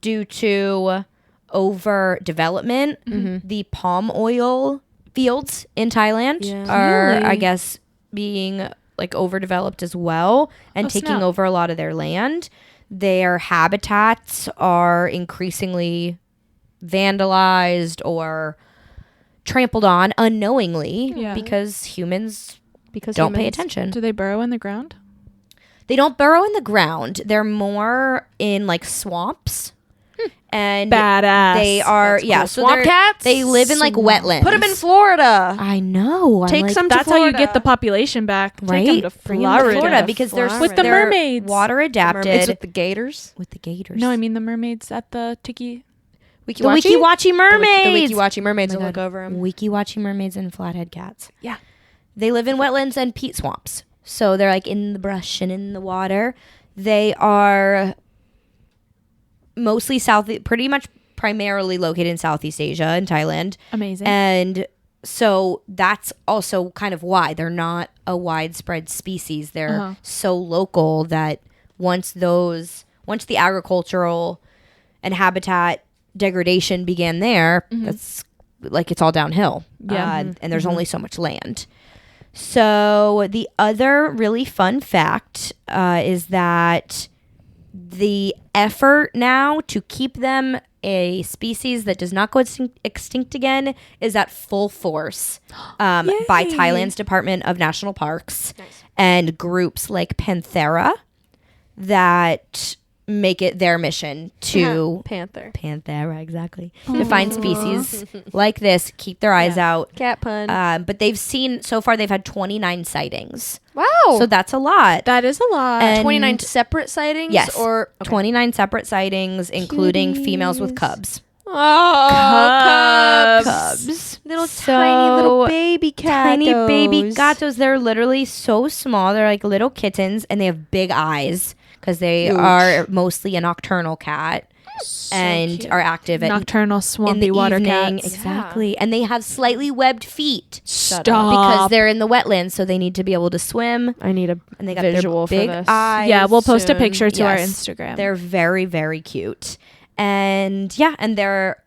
S3: due to overdevelopment. The palm oil fields in Thailand are,
S2: Really?
S3: I guess, being overdeveloped as well and
S2: Oh,
S3: taking
S2: snap.
S3: over a lot of their land. Their habitats are increasingly vandalized or trampled on unknowingly
S2: Yeah.
S3: because humans
S1: Because
S3: don't pay
S1: humans-
S3: attention.
S2: Do they burrow in the ground?
S3: They don't burrow in the ground. They're more in swamps. And
S2: Badass.
S3: they are
S1: That's cool.
S3: so
S1: Swamp
S3: they're-
S1: cats?
S3: They live in wetlands.
S1: Put them in Florida.
S3: I know. I'm
S1: Take
S3: like,
S1: some to
S2: That's how you
S1: Florida.
S2: get the population back.
S3: right.
S2: Take them to
S3: Bring 'em to
S2: Florida.
S3: because they're
S1: Florida.
S2: With the
S3: they're
S2: mermaids.
S3: water adapted
S1: Mermaids with the gators.
S3: with the gators.
S2: No, I mean the mermaids at the Tiki.
S3: the Wiki-Watchy mermaids.
S1: The Wiki-Watchy mermaids
S3: Oh my
S1: will look
S3: God.
S1: over them.
S3: Wiki-Watchy mermaids and flathead cats.
S2: Yeah.
S3: They live in wetlands and peat swamps. So they're in the brush and in the water. They are mostly pretty much primarily located in Southeast Asia and Thailand.
S2: Amazing.
S3: And so that's also kind of why they're not a widespread species. They're so local that once the agricultural and habitat degradation began there, that's it's all downhill.
S2: Yeah.
S3: And there's only so much land. So the other really fun fact is that the effort now to keep them a species that does not go extinct again is at full force by Thailand's Department of National Parks and groups like Panthera that make it their mission to Panthera, exactly. To find species like this, keep their eyes out.
S1: Cat pun.
S3: But so far they've had 29 sightings.
S1: Wow.
S3: So that's a lot.
S2: that is a lot.
S3: And-
S1: 29 separate sightings?
S3: Yes.
S1: Or
S3: 29 separate sightings, including females with cubs.
S1: Cubs. Little tiny little baby cat.
S3: Tiny baby gatos. They're literally so small. They're like little kittens, and they have big eyes because they are mostly a nocturnal cat and are active at
S2: Nocturnal
S3: in
S2: swampy
S3: the
S2: water
S3: evening.
S2: cats.
S3: Exactly. And they have slightly webbed feet
S2: Stop.
S3: because they're in the wetlands, so they need to be able to swim.
S1: I need a
S3: And they got
S1: visual
S3: their big
S1: for this.
S3: eyes.
S2: Yeah, we'll post a
S1: soon.
S2: picture to our
S3: Yes.
S2: Instagram.
S3: They're very, very cute. And yeah, and they're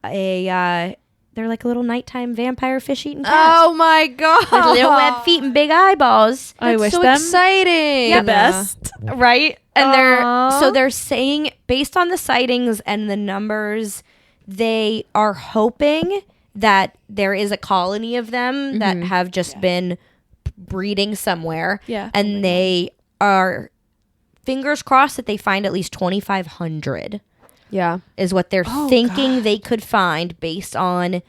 S3: like a little nighttime vampire fish eating cat.
S1: Oh my god.
S3: With little webbed feet and big eyeballs.
S2: I wish
S1: so
S2: them
S1: exciting.
S2: the best.
S3: Right? And
S2: Aw.
S3: they're saying, based on the sightings and the numbers, they are hoping that there is a colony of them that have just been breeding somewhere.
S2: Yeah.
S3: And they are fingers crossed that they find at least 2,500
S1: Yeah.
S3: is what they're thinking they could find based on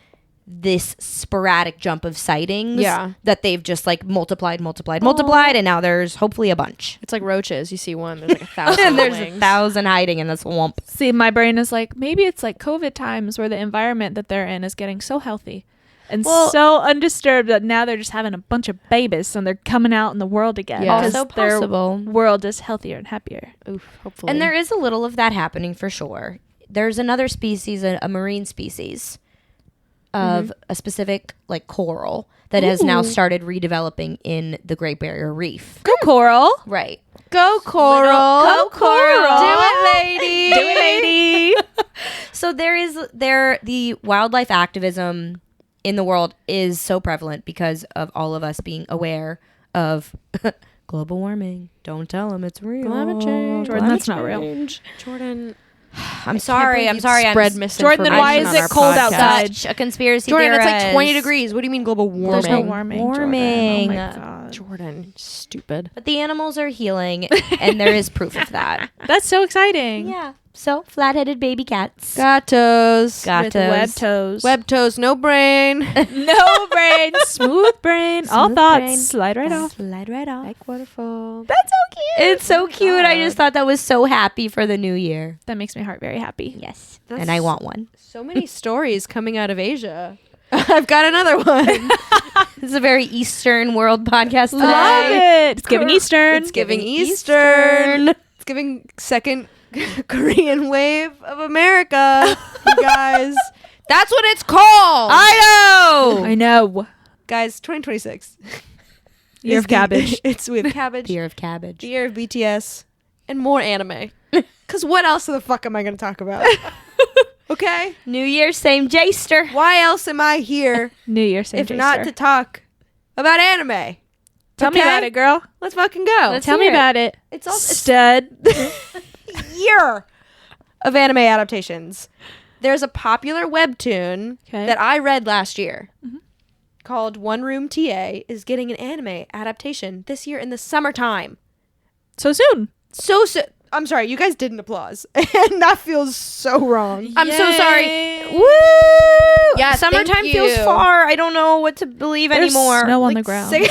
S3: this sporadic jump of sightings that they've just multiplied, and now there's hopefully a bunch.
S1: It's like roaches. You see one, there's like 1,000
S3: And there's
S1: wings.
S3: 1,000 hiding in the swamp.
S2: See, my brain is like, maybe it's like COVID times where the environment that they're in is getting so healthy and so undisturbed that now they're just having a bunch of babies and they're coming out in the world again.
S1: Yeah.
S2: because
S3: Also
S2: their
S3: possible.
S2: world is healthier and happier.
S1: Oof, hopefully.
S3: And there is a little of that happening for sure. There's another species, a marine species of a specific coral that has now started redeveloping in the Great Barrier Reef.
S2: Go coral.
S3: Right.
S1: Go coral.
S3: Go coral.
S1: Do it, lady.
S2: Do it, lady.
S3: So So the wildlife activism in the world is so prevalent because of all of us being aware of global warming. Don't tell them it's real.
S1: Climate change.
S2: Jordan, that's not real.
S1: Jordan.
S3: I'm sorry.
S1: Spread misinformation.
S2: Jordan, then why is
S1: on
S2: it
S1: our
S2: cold
S1: podcast.
S2: outside?
S3: Such a conspiracy
S1: Jordan,
S3: theorist.
S1: it's like 20 degrees. What do you mean global warming?
S2: There's no warming.
S3: Warming.
S2: Jordan. Oh my God.
S1: Jordan, stupid.
S3: But the animals are healing, and there is proof of that.
S2: That's so exciting.
S3: Yeah. So, flat-headed baby cats.
S1: Gatos.
S2: With web toes.
S1: Web toes, no brain.
S2: No brain. Smooth brain. All
S3: Smooth
S2: thoughts.
S3: brain.
S2: Slide right off.
S3: Slide right off.
S1: Like waterfall.
S2: That's so cute.
S3: It's so cute. I just thought that was so happy for the new year.
S2: That makes my heart very happy.
S3: Yes.
S1: That's
S3: and I want one.
S1: So many stories coming out of Asia. I've got another one.
S3: This is a very Eastern world podcast today.
S2: Love it. It's giving Eastern.
S1: It's giving Eastern. It's giving second Korean wave of America, you guys. That's what it's called.
S2: I know.
S1: Guys, 2026.
S2: Year of cabbage.
S1: It's with cabbage.
S3: Beer of cabbage.
S1: The year of BTS and more anime. Because what else the fuck am I going to talk about? Okay?
S3: New Year, same Jaster.
S1: Why else am I here
S2: New Year, same
S1: if not to talk about anime?
S2: Tell me
S1: Okay?
S2: about it, girl.
S1: Let's fucking go.
S3: Let's
S2: Tell me
S3: hear it.
S2: about it.
S1: It's also
S2: Stud.
S1: year of anime adaptations. There's a popular webtoon
S2: Okay.
S1: that I read last year called One Room TA is getting an anime adaptation this year in the summertime.
S2: So soon.
S1: So I'm sorry, you guys didn't applause. And that feels so wrong.
S3: I'm so sorry.
S2: Yay.
S3: Woo!
S1: Yeah,
S3: Summertime
S1: thank
S3: feels
S1: you.
S3: far. I don't know what to believe
S2: There's
S3: anymore.
S2: snow on the
S1: Like,
S2: ground.
S1: say-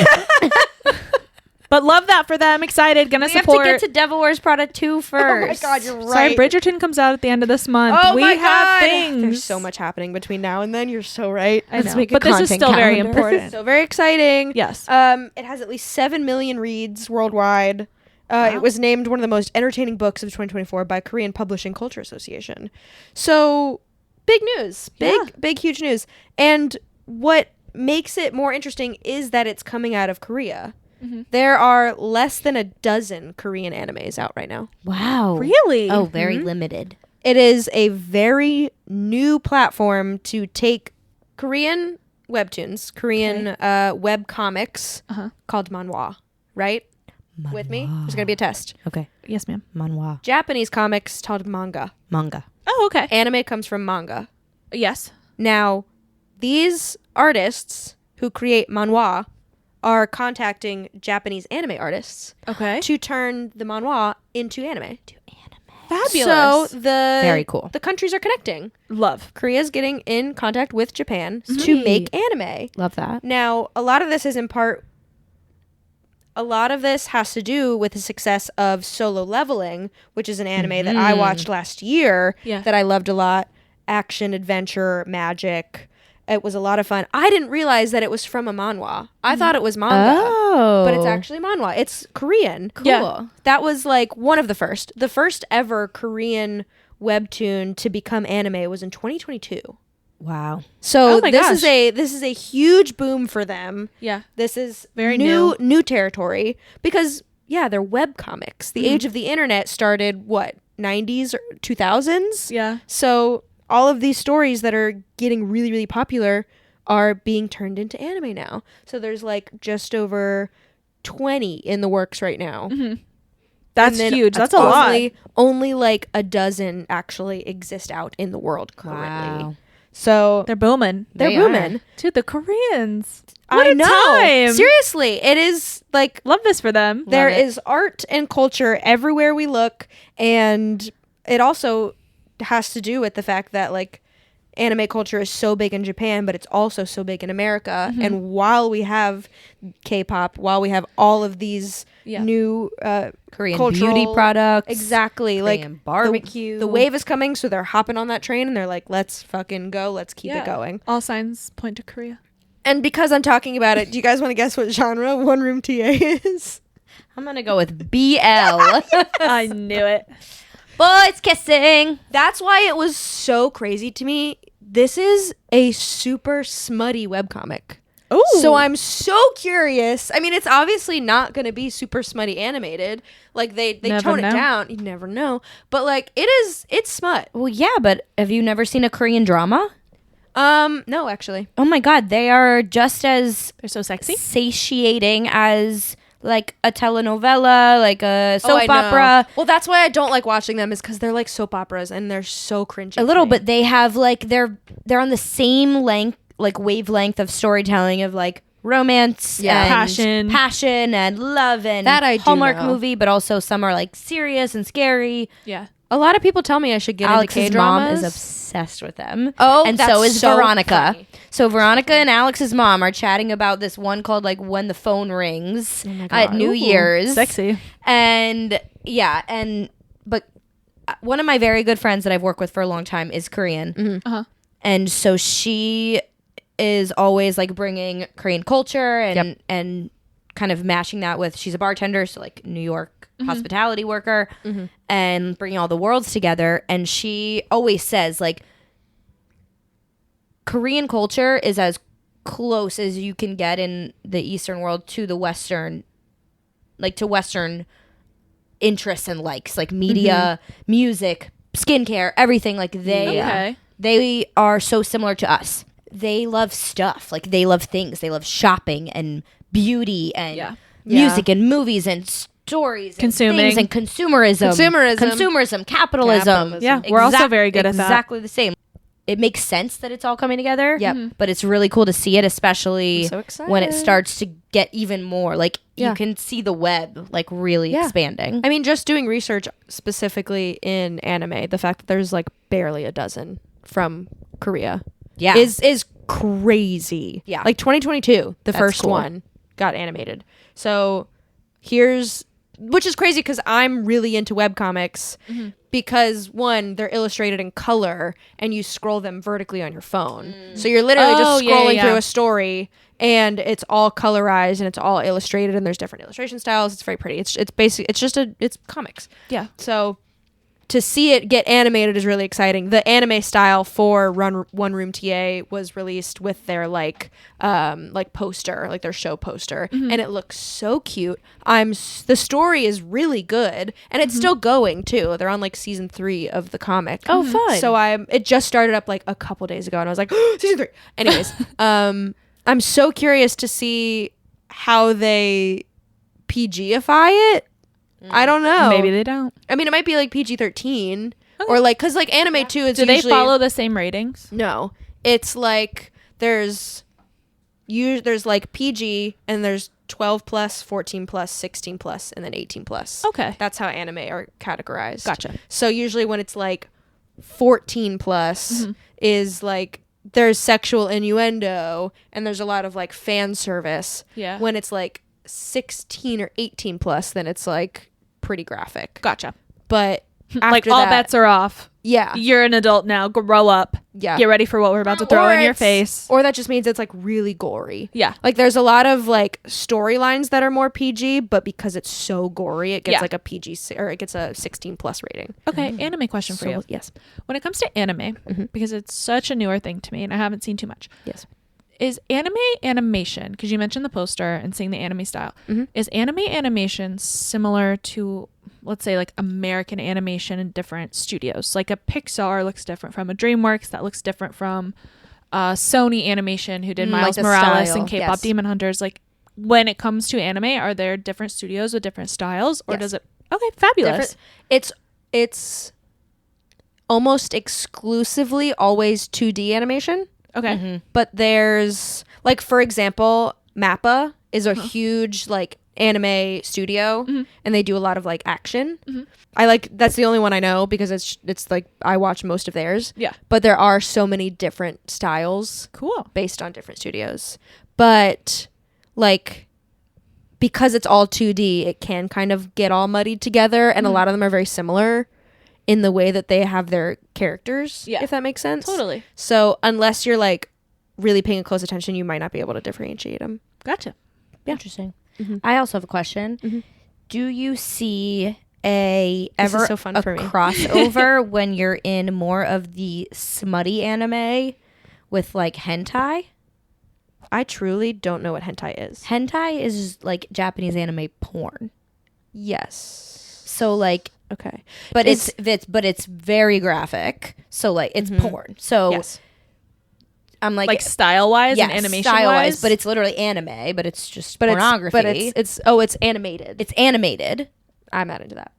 S2: But love that for them. Excited. Gonna
S3: We have
S2: support.
S3: to get to Devil Wears Prada 2 first.
S1: Oh my god, you're
S2: Sorry,
S1: right.
S2: Bridgerton comes out at the end of this month.
S1: Oh
S2: we
S1: my
S2: have
S1: god.
S2: things.
S1: There's so much happening between now and then. You're so right.
S2: I
S3: Let's
S2: know.
S3: make a
S2: But this is
S3: content
S2: still very
S3: calendar.
S2: important.
S1: So very exciting.
S2: Yes.
S1: It has at least 7 million reads worldwide.
S2: Wow.
S1: It was named one of the most entertaining books of 2024 by Korean Publishing Culture Association. So big news, big, huge news. And what makes it more interesting is that it's coming out of Korea.
S2: Mhm.
S1: There are less than a dozen Korean animes out right now.
S3: Wow.
S2: Really?
S3: Oh, very limited.
S1: It is a very new platform to take Korean webtoons, Korean web comics
S2: Uh-huh.
S1: called manhwa, right? With me? There's going to be a test.
S3: Okay.
S2: Yes, ma'am.
S3: Manhwa.
S1: Japanese comics called manga.
S3: Manga.
S2: Oh, okay.
S1: Anime comes from manga.
S2: Yes.
S1: Now, these artists who create manhwa are contacting Japanese anime artists
S2: Okay.
S1: to turn the manhwa into anime.
S2: Fabulous.
S1: So the
S3: Very cool.
S1: The countries are connecting.
S2: love.
S1: Korea's getting in contact with Japan to
S3: Sweet.
S1: make anime.
S3: Love that.
S1: Now, a lot of this has to do with the success of Solo Leveling, which is an anime that I watched last year
S2: Yeah.
S1: that I loved a lot. Action, adventure, magic. It was a lot of fun. I didn't realize that it was from a manhwa. I thought it was manga.
S3: Oh.
S1: But it's actually manhwa. It's Korean.
S3: cool.
S2: Yeah.
S1: That was like one of the first. The first ever Korean webtoon to become anime was in 2022.
S3: Wow.
S1: So
S2: Oh my
S1: this
S2: gosh.
S1: is a huge boom for them.
S2: Yeah.
S1: This is
S2: Very
S1: new territory because they're web comics.
S2: Mm-hmm.
S1: The age of the internet started 90s or 2000s.
S2: Yeah.
S1: So all of these stories that are getting really, really popular are being turned into anime now. So there's like just over 20 in the works right now.
S2: That's
S1: And then
S2: huge. That's a lot.
S1: Only like a dozen actually exist out in the world currently.
S3: Wow.
S1: So
S2: They're booming.
S1: they're
S3: They
S1: booming.
S3: are.
S2: Dude, the Koreans. What
S1: I
S2: a
S1: know.
S2: time.
S1: Seriously, it is like
S2: Love this for them.
S1: there
S3: it.
S1: is art and culture everywhere we look, and it also has to do with the fact that like anime culture is so big in Japan, but it's also so big in America. And while we have K-pop, while we have all of these
S2: Yeah.
S1: new
S3: Korean
S1: cultural
S3: beauty products.
S1: exactly
S3: Korean
S1: like
S3: barbecue.
S1: the wave is coming, so they're hopping on that train and they're like, let's fucking go, let's keep it going.
S2: All signs point to Korea.
S1: And because I'm talking about it, do you guys want to guess what genre One Room TA is?
S3: I'm going to go with BL.
S2: I knew it.
S3: Boys kissing.
S1: That's why it was so crazy to me. This is a super smutty webcomic.
S2: Oh.
S1: So I'm so curious. I mean, it's obviously not going to be super smutty animated. Like they
S2: Never
S1: tone
S2: know.
S1: it down. You never know. But like it's smut.
S3: Well, yeah, but have you never seen a Korean drama?
S1: No, actually.
S3: Oh my God, they are just as
S2: They're so sexy.
S3: satiating as like a telenovela, like a
S1: Oh, I
S3: soap
S1: know.
S3: opera.
S1: Well, that's why I don't like watching them is because they're like soap operas and they're so cringy.
S3: A little, but they have like they're on the same length, like wavelength of storytelling of like romance,
S1: Yeah.
S3: and passion and love and
S1: That I do
S3: Hallmark
S1: know.
S3: movie, but also some are like serious and scary.
S2: Yeah.
S1: A lot of people tell me I should get
S3: Alex's
S1: into K-dramas.
S3: mom is obsessed with them.
S1: Oh,
S3: and
S1: that's
S3: so is
S1: so
S3: Veronica.
S1: funny.
S3: So Veronica and Alex's mom are chatting about this one called like When the Phone Rings at New
S2: Ooh,
S3: Year's.
S2: Sexy.
S3: And but one of my very good friends that I've worked with for a long time is Korean.
S2: Uh-huh.
S3: And so she is always like bringing Korean culture and kind of mashing that with, she's a bartender, so like New York hospitality worker, and bringing all the worlds together. And she always says like Korean culture is as close as you can get in the Eastern world to the Western, like to Western interests and likes, like media, music, skincare, everything. Like they are so similar to us. They love stuff. Like they love things. They love shopping and beauty and music and movies and stories and
S2: Consuming.
S3: things and consumerism, capitalism.
S2: Yeah, we're also very good at that.
S3: Exactly the same. It makes sense that it's all coming together.
S1: Yep.
S3: But it's really cool to see it, especially
S1: I'm so excited.
S3: when it starts to get even more. Like
S1: Yeah.
S3: you can see the web like really expanding.
S1: I mean, just doing research specifically in anime, the fact that there's like barely a dozen from Korea
S3: Yeah.
S1: is crazy.
S3: Yeah.
S1: Like 2022, the
S3: That's
S1: first
S3: cool.
S1: one got animated. So which is crazy because I'm really into webcomics because one, they're illustrated in color and you scroll them vertically on your phone. So you're literally just scrolling through a story and it's all colorized and it's all illustrated and there's different illustration styles. It's very pretty. It's basic. It's comics.
S2: Yeah.
S1: So to see it get animated is really exciting. The anime style for One Room TA was released with their like poster, like their show poster, and it looks so cute. The story is really good, and it's still going too. They're on like season 3 of the comic.
S3: Oh, fun.
S1: So it just started up like a couple days ago, and I was like, season 3. Anyways, I'm so curious to see how they PG-ify it. I don't know.
S2: Maybe they don't.
S1: I mean, it might be like PG-13 or like, cause like anime too. It's
S2: Do they
S1: usually,
S2: follow the same ratings?
S1: No, it's like there's like PG and there's 12 plus, 14 plus, 16 plus, and then 18 plus.
S2: Okay.
S1: That's how anime are categorized.
S2: Gotcha.
S1: So usually when it's like 14 plus is like there's sexual innuendo and there's a lot of like fan service.
S2: Yeah.
S1: When it's like 16 or 18 plus, then it's like pretty graphic.
S2: Gotcha.
S1: But after
S2: Like all
S1: that,
S2: bets are off.
S1: yeah,
S2: You're an adult now. Grow up.
S1: yeah.
S2: Get ready for what we're about to throw
S1: Or
S2: in your
S1: it's-
S2: face.
S1: Or that just means it's like really gory.
S2: Yeah.
S1: Like there's a lot of like storylines that are more PG, but because it's so gory, it gets
S2: Yeah.
S1: like a or it gets a 16 plus rating.
S2: Okay, anime question for you.
S1: Yes.
S2: When it comes to anime, because it's such a newer thing to me and I haven't seen too much.
S1: Yes.
S2: Is anime animation, because you mentioned the poster and seeing the anime style, is anime animation similar to, let's say, like American animation in different studios? Like a Pixar looks different from a DreamWorks, that looks different from Sony Animation, who did
S1: Like
S2: Miles
S1: the
S2: Morales
S1: style,
S2: and K-pop
S1: yes.
S2: Demon Hunters. Like when it comes to anime, are there different studios with different styles, or
S1: Yes.
S2: does it? Okay, fabulous.
S1: It's almost exclusively always 2D animation.
S2: Okay.
S1: But there's like, for example, Mappa is a huge like anime studio and they do a lot of like action. That's the only one I know because it's like I watch most of theirs.
S2: Yeah.
S1: But there are so many different styles
S2: Cool.
S1: based on different studios. But like because it's all 2D, it can kind of get all muddied together and a lot of them are very similar in the way that they have their characters,
S2: Yeah.
S1: if that makes sense.
S2: Totally.
S1: So unless you're like really paying close attention, you might not be able to differentiate them.
S2: Gotcha.
S3: Interesting. I also have a question. Do you see
S1: This is
S3: ever
S1: so fun
S3: a
S1: for me.
S3: crossover when you're in more of the smutty anime with like hentai?
S1: I truly don't know what hentai is.
S3: Hentai is like Japanese anime porn.
S1: Yes.
S3: So like,
S1: Okay.
S3: but it's very graphic. So like it's porn. So
S1: Yes.
S3: I'm like
S2: style wise and animation wise,
S3: but it's literally anime, but it's just pornography.
S1: It's animated.
S3: It's animated.
S1: I'm not into that.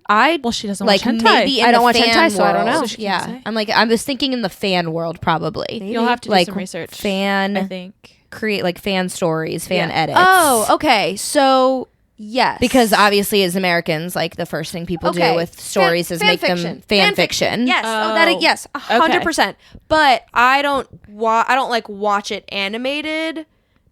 S2: well, she doesn't
S3: Like
S2: watch hentai.
S3: maybe in
S1: I don't
S3: the
S1: watch
S3: fan
S1: hentai, so I don't
S3: world.
S1: know.
S2: So she can't say.
S3: I'm like, I was thinking in the fan world probably.
S1: Maybe.
S2: You'll have to do
S3: Like
S2: some research. I
S3: fan
S2: think.
S3: create like fan stories, fan edits.
S1: Oh, okay. So yes,
S3: Because obviously, as Americans, like the first thing people do with stories is make them fan fiction.
S1: Yes.
S2: Oh.
S1: Yes. 100%. But I don't like watch it animated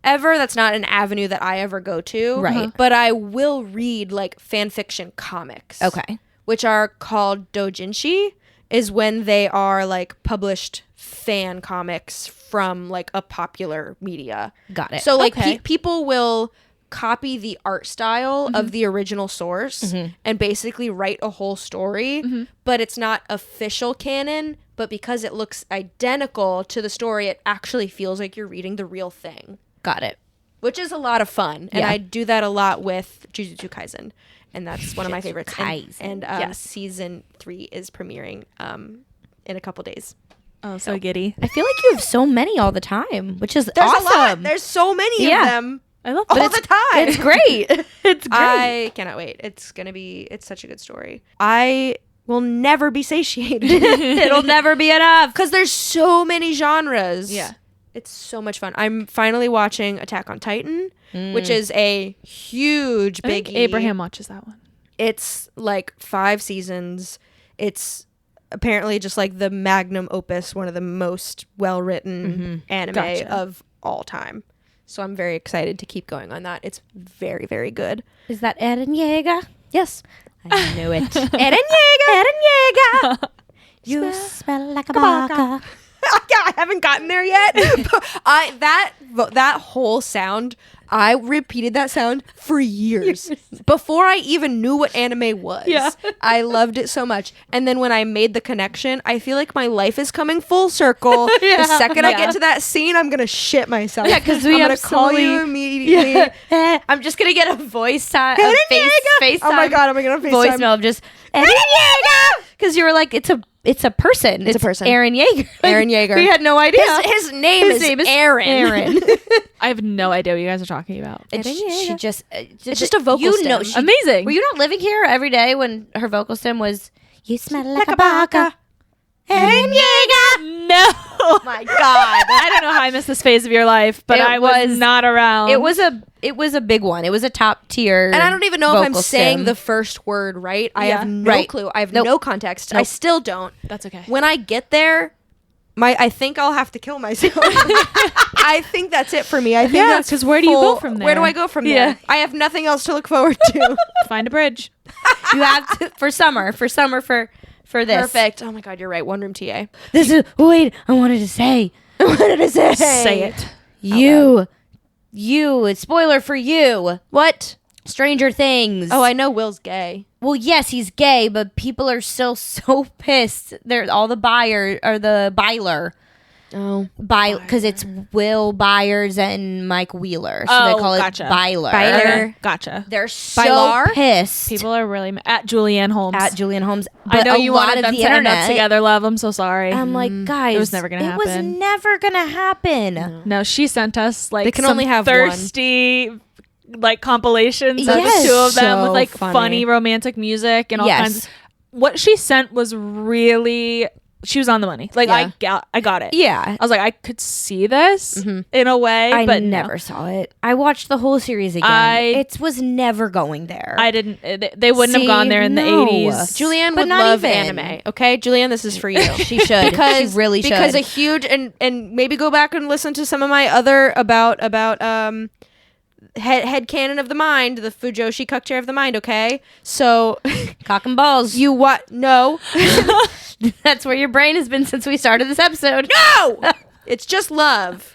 S1: ever. That's not an avenue that I ever go to.
S3: Right.
S1: But I will read like fan fiction comics.
S3: Okay.
S1: Which are called doujinshi, is when they are like published fan comics from like a popular media.
S3: Got it.
S1: So like
S2: Okay.
S1: people will copy the art style of the original source and basically write a whole story, but it's not official canon, but because it looks identical to the story, it actually feels like you're reading the real thing,
S3: Got it.
S1: which is a lot of fun. And
S3: Yeah.
S1: I do that a lot with Jujutsu Kaisen, and that's one of my favorites.
S3: Kaisen.
S1: And
S2: Yes.
S1: season 3 is premiering in a couple days.
S2: Oh, so giddy.
S3: I feel like you have so many all the time, which is
S1: There's
S3: awesome.
S1: a lot. There's so many
S3: Yeah.
S1: of them
S2: I love
S1: all
S2: that.
S1: the time.
S3: It's great. It's great.
S1: I cannot wait. It's such a good story. I will never be satiated
S3: It'll never be enough.
S1: because there's so many genres.
S2: Yeah.
S1: It's so much fun. I'm finally watching Attack on Titan, which is a huge
S2: I think
S1: biggie.
S2: Abraham watches that one.
S1: It's like 5 seasons. It's apparently just like the magnum opus, one of the most well-written anime
S2: Gotcha.
S1: of all time. So I'm very excited to keep going on that. It's very, very good.
S3: Is that Eren Yeager?
S1: Yes.
S3: I knew it.
S1: Eren Yeager!
S3: Eren Yeager! You smell like a baka.
S1: I haven't gotten there yet. But that whole sound, I repeated that sound for years before I even knew what anime was.
S2: Yeah.
S1: I loved it so much. And then when I made the connection, I feel like my life is coming full circle. The second I get to that scene, I'm gonna shit myself.
S3: Yeah, 'cause we
S1: I'm gonna call
S3: absolutely-
S1: you immediately.
S3: I'm just gonna get a voice time,
S1: Eren
S3: a
S1: Yeager!
S3: FaceTime.
S1: Oh my god, am I gonna FaceTime?
S3: voicemail of just Eren Yeager, because you were like, it's a person. It's
S1: a person.
S3: Eren Yeager.
S1: Eren Yeager.
S3: We had no idea.
S1: His name is Aaron.
S3: Aaron.
S2: I have no idea what you guys are talking about.
S3: And
S1: Eren
S3: she
S1: Yeager.
S3: just
S1: It's just a vocal
S3: you know,
S1: stem.
S2: Amazing.
S3: Were you not living here every day when her vocal stem was "You smell like a baka"? Eren Yeager.
S2: No.
S3: Oh my god.
S2: I don't know how I missed this phase of your life, but
S3: It
S2: I was
S3: was-
S2: not around.
S3: It was a big one. It was a top tier.
S1: And I don't even know if I'm
S3: vocal
S1: saying
S3: stem.
S1: the first word right. I
S2: Yeah.
S1: have no
S3: Right.
S1: clue. I have
S3: Nope.
S1: no context. I
S3: Nope.
S1: still don't.
S2: That's okay.
S1: When I get there, I think I'll have to kill myself. I think that's it for me. I think
S2: Yeah,
S1: that's
S2: 'cause where do you go
S1: full-
S2: from
S1: Where do
S2: there?
S1: I go from
S2: Yeah.
S1: there? I have nothing else to look forward to.
S2: Find a bridge.
S3: You have to for summer for this.
S1: Perfect. Oh my god, you're right. One room TA.
S3: This is wait. I wanted to say.
S1: What did I say?
S2: Say it.
S3: You. It's spoiler for you.
S1: What?
S3: Stranger Things.
S1: Oh, I know Will's gay.
S3: Well, yes, he's gay, but people are still so pissed. They're all the Byler.
S1: Oh.
S3: Because it's Will Byers and Mike Wheeler. So they
S2: Oh,
S3: call
S2: gotcha.
S3: it Byler.
S1: Byler.
S2: Gotcha.
S3: They're so
S1: Bylar?
S3: pissed
S2: People are really at Julianne Holmes.
S3: at Julian Holmes.
S2: I
S3: But
S2: know
S3: a
S2: you
S3: lot
S2: wanted
S3: of
S2: them
S3: the
S2: to end up
S3: internet.
S2: together, love. I'm so sorry.
S3: I'm like, guys,
S2: It was never gonna
S3: It was
S2: happen.
S3: never gonna happen.
S2: No, she sent us like
S1: They can
S2: some
S1: only have
S2: thirsty like compilations of
S3: Yes.
S2: the two of them
S1: So
S2: with like
S1: funny.
S2: funny romantic music and all
S3: Yes.
S2: kinds. What she sent was really, she was on the money. Like I got it.
S3: Yeah.
S2: I was like, I could see this in a way,
S3: I
S2: but
S3: never
S2: no.
S3: saw it. I watched the whole series again. It was never going there.
S2: I didn't. They wouldn't have
S3: See,
S2: gone there in the
S3: no.
S2: 80s.
S1: Julianne
S3: But
S1: would
S3: not
S1: love
S3: even.
S1: anime. Okay, Julianne, this is for you.
S3: She should.
S1: Because
S3: she really should.
S1: Because a huge and maybe go back and listen to some of my other about head canon of the mind, the Fujoshi Cuck of the mind. Okay, so
S3: cock and balls.
S1: you what? No,
S3: That's where your brain has been since we started this episode.
S1: no. It's just love.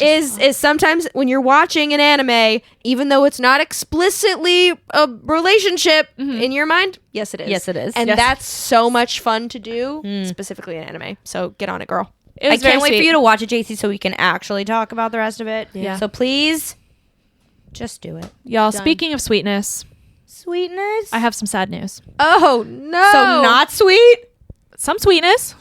S1: Is sometimes when you're watching an anime, even though it's not explicitly a relationship in your mind, yes it is.
S3: Yes, it is.
S1: And
S2: Yes.
S1: that's so much fun to do, specifically in anime. So get on it, girl.
S3: I can't wait for you to watch it, JC, so we can actually talk about the rest of it.
S2: Yeah.
S3: So please, just do it.
S2: Y'all,
S1: Done.
S2: speaking of sweetness,
S3: Sweetness.
S2: I have some sad news.
S1: Oh no!
S3: So not sweet.
S2: Some sweetness.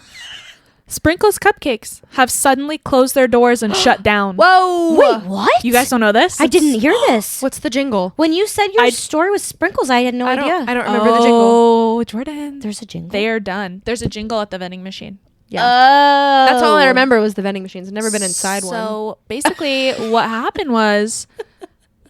S2: Sprinkles Cupcakes have suddenly closed their doors and shut down.
S1: Whoa!
S3: Wait, what?
S2: You guys don't know this?
S3: I didn't hear this.
S1: What's the jingle?
S3: When you said your story was Sprinkles, I had no idea.
S1: I don't remember the jingle.
S2: Oh, Jordan.
S3: There's a jingle.
S2: They are done. There's a jingle at the vending machine.
S1: Yeah.
S3: Oh.
S1: That's all I remember was the vending machines. I've never been inside one.
S2: So basically, what happened was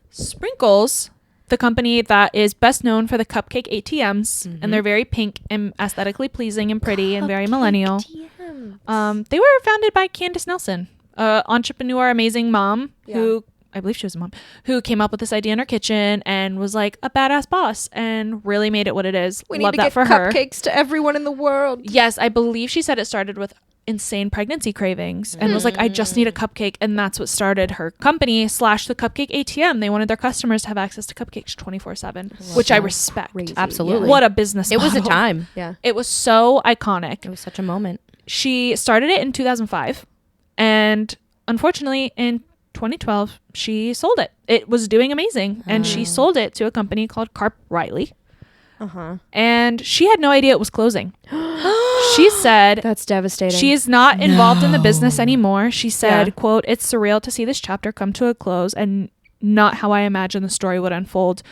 S2: Sprinkles, the company that is best known for the cupcake ATMs, and they're very pink and aesthetically pleasing and pretty and very millennial. They were founded by Candace Nelson, entrepreneur, amazing mom who, I believe she was a mom, who came up with this idea in her kitchen and was like a badass boss and really made it what it is.
S1: We
S2: Love
S1: need to
S2: that
S1: get
S2: for her.
S1: cupcakes to everyone in the world.
S2: Yes, I believe she said it started with insane pregnancy cravings and was like, I just need a cupcake. And that's what started her company / the Cupcake ATM. They wanted their customers to have access to cupcakes 24/7, which I respect.
S1: Crazy.
S3: Absolutely.
S2: What a business
S3: It was a
S2: model.
S3: time.
S1: Yeah.
S2: It was so iconic.
S3: It was such a moment.
S2: She started it in 2005. And unfortunately, in 2012, she sold it. It was doing amazing. And she sold it to a company called Carp Riley. And she had no idea it was closing. She said
S1: That's devastating.
S2: she is not involved in the business anymore. She said,
S1: Yeah.
S2: quote, "It's surreal to see this chapter come to a close and not how I imagined the story would unfold.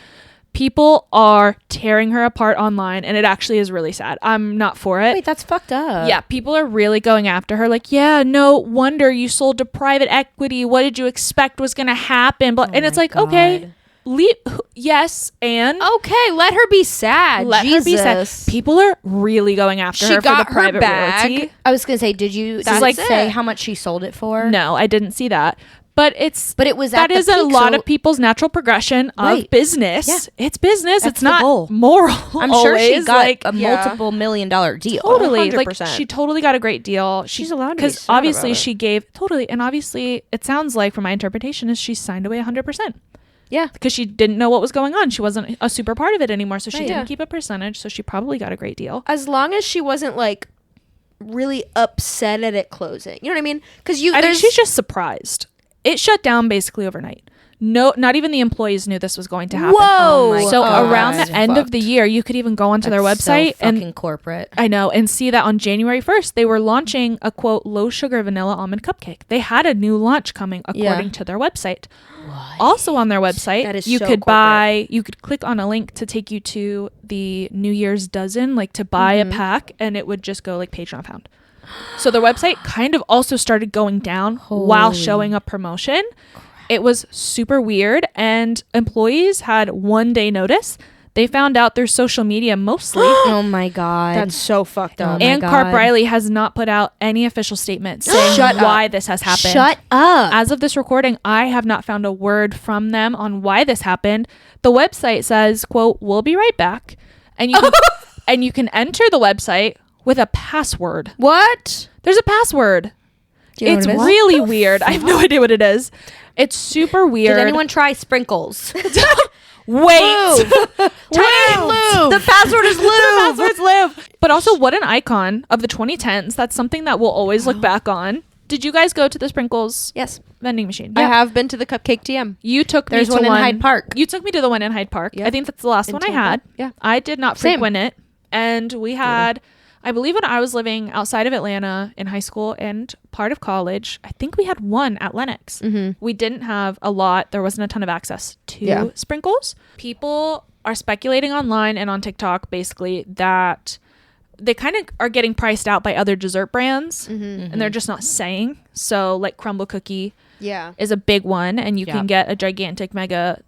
S2: People are tearing her apart online, and it actually is really sad. I'm not for it."
S3: Wait, that's fucked up.
S2: Yeah, people are really going after her. Like, yeah, no wonder you sold to private equity. What did you expect was going to happen? But and it's like, okay, yes, and
S1: okay, let her be sad.
S2: let her be sad. People are really going after
S1: She
S2: her
S1: got
S2: for the
S1: her
S2: private
S1: bag.
S2: realty.
S3: I was gonna say, did you
S2: That's like
S3: say
S1: it.
S3: how much she sold it for?
S2: No, I didn't see that. But
S3: But it was
S2: that
S3: at the
S2: is a
S3: peak,
S2: lot
S3: so-
S2: of people's natural progression of
S3: Right.
S2: business.
S3: Yeah.
S2: It's business.
S3: That's
S2: It's
S3: the
S2: not
S3: goal.
S2: moral.
S3: I'm sure she
S2: always,
S3: got
S2: like,
S3: a multiple $million deal.
S2: totally
S1: 100%.
S2: like she totally got a great deal.
S1: She's allowed to be
S2: because
S1: sad
S2: obviously
S1: about it.
S2: she gave totally, and obviously it sounds like from my interpretation is she signed away 100%.
S1: Yeah.
S2: Because she didn't know what was going on. She wasn't a super part of it anymore, so she
S1: Right.
S2: didn't
S1: Yeah.
S2: keep a percentage. So she probably got a great deal.
S1: As long as she wasn't like really upset at it closing. You know what I mean? Because
S2: I think she's just surprised. It shut down basically overnight. No, not even the employees knew this was going to happen.
S1: Whoa.
S3: my
S2: So
S3: God.
S2: around the end of
S3: Fucked.
S2: the year, you could even go onto their
S3: That's
S2: website
S3: so fucking
S2: and
S3: corporate.
S2: I know, and see that on January 1st, they were launching a quote low sugar vanilla almond cupcake. They had a new launch coming according to their website. Also on their website,
S1: That is
S2: you
S1: so
S2: could
S1: corporate.
S2: you could click on a link to take you to the New Year's dozen, like to buy a pack, and it would just go like page not found. So their website kind of also started going down while showing a promotion. It was super weird, and employees had 1 day notice. They found out through social media mostly.
S3: Oh my God.
S1: That's so fucked up.
S3: my
S2: And Carp
S3: God.
S2: Riley has not put out any official statement saying
S1: Shut up.
S2: why this has happened.
S3: Shut up.
S2: As of this recording, I have not found a word from them on why this happened. The website says, quote, "We'll be right back." And you can, and you can enter the website with a password.
S1: What?
S2: There's a password.
S3: Do you know
S2: It's
S3: what it is?
S2: really weird. I have no idea what it is. It's super weird.
S3: Did anyone try Sprinkles?
S2: Wait.
S3: Tiny lube. The password is lube.
S2: Passwords live. But also, what an icon of the 2010s. That's something that we'll always look back on. Did you guys go to the Sprinkles
S1: Yes.
S2: vending machine?
S1: I have been to the Cupcake TM.
S2: You took
S3: There's
S2: me to
S3: one in Hyde Park.
S2: You took me to the one in Hyde Park.
S1: Yep.
S2: I think that's the last
S1: In
S2: one I
S1: Tampa.
S2: had.
S1: Yeah.
S2: I did not
S1: Same.
S2: frequent it. And we had, I believe when I was living outside of Atlanta in high school and part of college, I think we had one at Lenox. We didn't have a lot. There wasn't a ton of access to Sprinkles. People are speculating online and on TikTok basically that they kind of are getting priced out by other dessert brands and they're just not saying. So like Crumble Cookie
S1: Yeah.
S2: is a big one, and you
S3: Yeah.
S2: can get a gigantic mega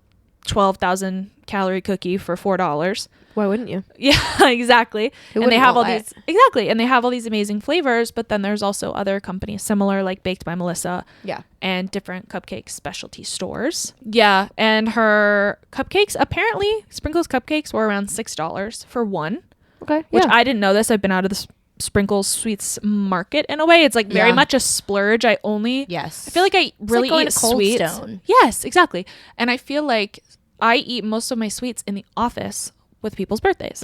S2: 12,000 calorie cookie for $4.
S1: Why wouldn't you?
S2: Yeah, exactly.
S1: Who
S2: And they
S1: wouldn't
S2: have all
S1: want
S2: these and they have all these amazing flavors, but then there's also other companies similar like Baked by Melissa
S1: Yeah.
S2: and different cupcake specialty stores. Yeah, and her cupcakes, apparently Sprinkles cupcakes were around $6 for one,
S1: Okay.
S2: which I didn't know this. I've been out of the Sprinkles sweets market in a way. It's like very
S3: Yeah.
S2: much a splurge. I feel like I really
S3: going
S2: eat
S3: to Cold
S2: sweets.
S3: Stone.
S2: Yes, exactly. And I feel like I eat most of my sweets in the office with people's birthdays.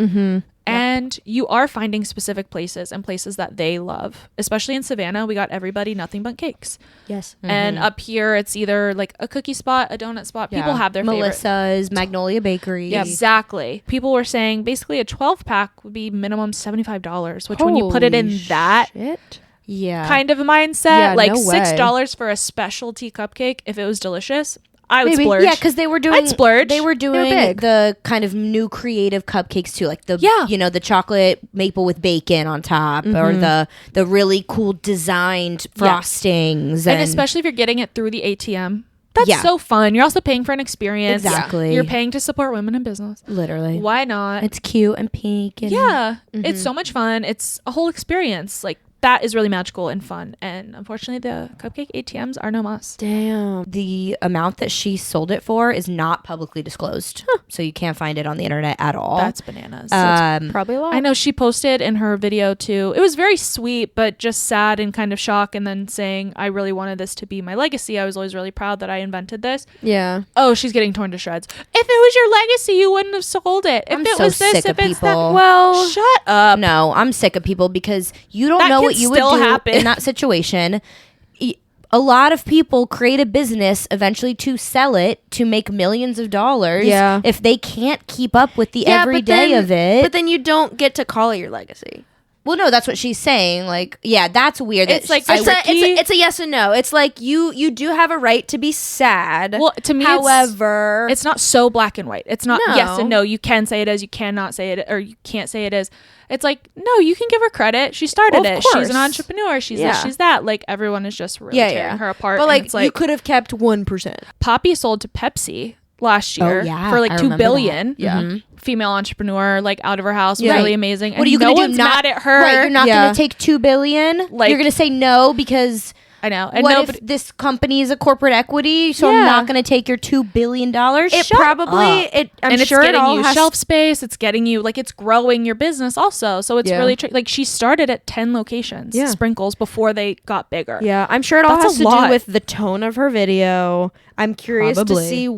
S2: And you are finding specific places and places that they love. Especially in Savannah, we got everybody nothing but cakes.
S1: Yes.
S2: And up here, it's either like a cookie spot, a donut spot. People have their
S3: Melissa's, Magnolia Bakery.
S2: Yeah, exactly. People were saying basically a 12-pack would be minimum $75, which when you put it in that kind of mindset, like $6 for a specialty cupcake, if it was delicious, I would splurge.
S3: Yeah, because they were doing
S2: I'd splurge.
S3: They were doing the kind of new creative cupcakes too, like the the chocolate maple with bacon on top, or the really cool designed frostings,
S2: and especially if you're getting it through the ATM. That's so fun. You're also paying for an experience.
S3: Exactly.
S2: You're paying to support women in business.
S3: Literally.
S2: Why not?
S3: It's cute and pink. And
S2: it's so much fun. It's a whole experience. Like, that is really magical and fun. And unfortunately, the cupcake ATMs are no must.
S1: Damn.
S3: The amount that she sold it for is not publicly disclosed. So you can't find it on the internet at all.
S2: That's bananas.
S1: That's probably a lot.
S2: I know she posted in her video too. It was very sweet, but just sad and kind of shocked. And then saying, I really wanted this to be my legacy. I was always really proud that I invented this.
S1: Yeah.
S2: Oh, she's getting torn to shreds. If it was your legacy, you wouldn't have sold it. If
S3: I'm
S2: it
S3: so
S2: was this,
S3: sick
S2: if
S3: of
S2: it's
S3: people.
S2: that. Well, shut up.
S3: No, I'm sick of people because you don't
S2: That
S3: know
S2: can
S3: what you would
S2: still
S3: do
S2: happen.
S3: in that situation. A lot of people create a business eventually to sell it to make millions of dollars.
S1: Yeah.
S3: If they can't keep up with the everyday of it.
S1: But then you don't get to call it your legacy.
S3: Well, no, that's what she's saying. Like, yeah, that's weird.
S2: It's like
S1: it's a yes and no. It's like you do have a right to be sad.
S2: Well, to me,
S1: however,
S2: it's not so black and white. It's not
S1: No.
S2: yes and no. You can say it as, you cannot say it, or you can't say it as. It's like, no, you can give her credit. She started
S1: Well, of
S2: it. She's
S1: course.
S2: an entrepreneur. She's this, she's that. Like, everyone is just really tearing her apart.
S1: But
S2: and it's
S1: you could have kept 1%.
S2: Poppy sold to Pepsi last year for like $2 billion.
S1: Yeah.
S2: Female entrepreneur, like out of her house,
S3: Yeah.
S2: really amazing.
S3: What are you
S2: no
S3: going to
S2: one's
S3: do?
S2: mad at her.
S3: Right, you're not going to take $2 billion.
S2: Like,
S3: you're going to say no because
S2: I know. And
S3: what if this company is a corporate equity? So I'm not going to take your $2 billion.
S1: It probably. I'm
S2: and
S1: sure
S2: it's
S1: it
S2: getting
S1: all
S2: you
S1: has
S2: shelf space. It's getting you, like, it's growing your business also. So it's really like she started at 10 locations, Sprinkles, before they got bigger.
S1: Yeah, I'm sure it all
S2: That's
S1: has
S2: a
S1: to
S2: lot.
S1: do with the tone of her video. I'm curious to see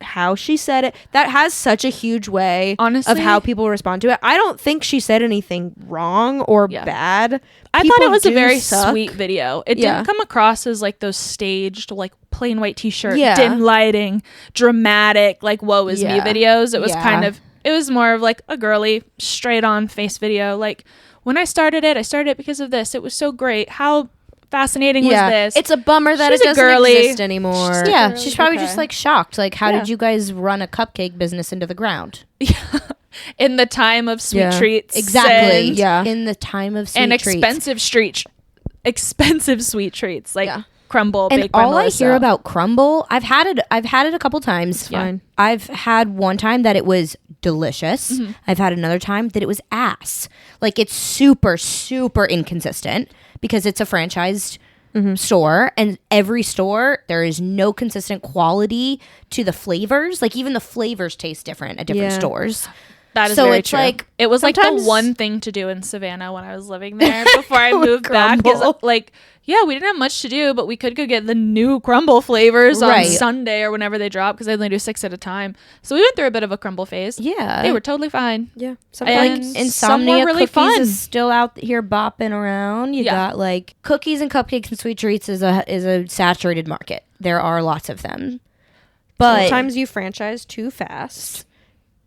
S1: how she said it. That has such a huge way,
S2: honestly,
S1: of how people respond to it. I don't think she said anything wrong or bad.
S2: I
S1: People
S2: thought it was a very
S1: suck.
S2: sweet video. It didn't come across as like those staged, like plain white t-shirt, dim lighting, dramatic, like woe is me videos. It was kind of, it was more of like a girly, straight on face video. Like, when I started it because of this. It was so great. How fascinating was this?
S1: It's a bummer that
S2: She's
S1: it doesn't
S2: girly.
S1: exist anymore.
S3: She's probably just like shocked. Like, how did you guys run a cupcake business into the ground?
S2: In the time of sweet treats.
S3: Exactly.
S2: And,
S3: in the time of sweet
S2: and
S3: treats.
S2: expensive sweet treats like crumble.
S3: And
S2: baked by
S3: all
S2: Melissa.
S3: I hear about crumble, I've had it a couple times.
S1: Fine.
S3: I've had one time that it was delicious. I've had another time that it was ass. Like, it's super, super inconsistent because it's a franchised store, and every store there is no consistent quality to the flavors. Like, even the flavors taste different at different stores.
S2: That is
S3: so
S2: very
S3: it's
S2: true.
S3: like
S2: it was like the
S3: sometimes-
S2: one thing to do in Savannah when I was living there before I moved back. Is like, yeah, we didn't have much to do, but we could go get the new crumble flavors on Sunday or whenever they drop, because they only do 6 at a time. So we went through a bit of a crumble phase.
S3: Yeah,
S2: they were totally fine.
S1: Yeah,
S2: And
S3: like
S2: some were
S3: Insomnia
S2: really
S3: Cookies
S2: fun.
S3: is still out here bopping around. You got like cookies and cupcakes and sweet treats is a saturated market. There are lots of them, but
S1: sometimes you franchise too fast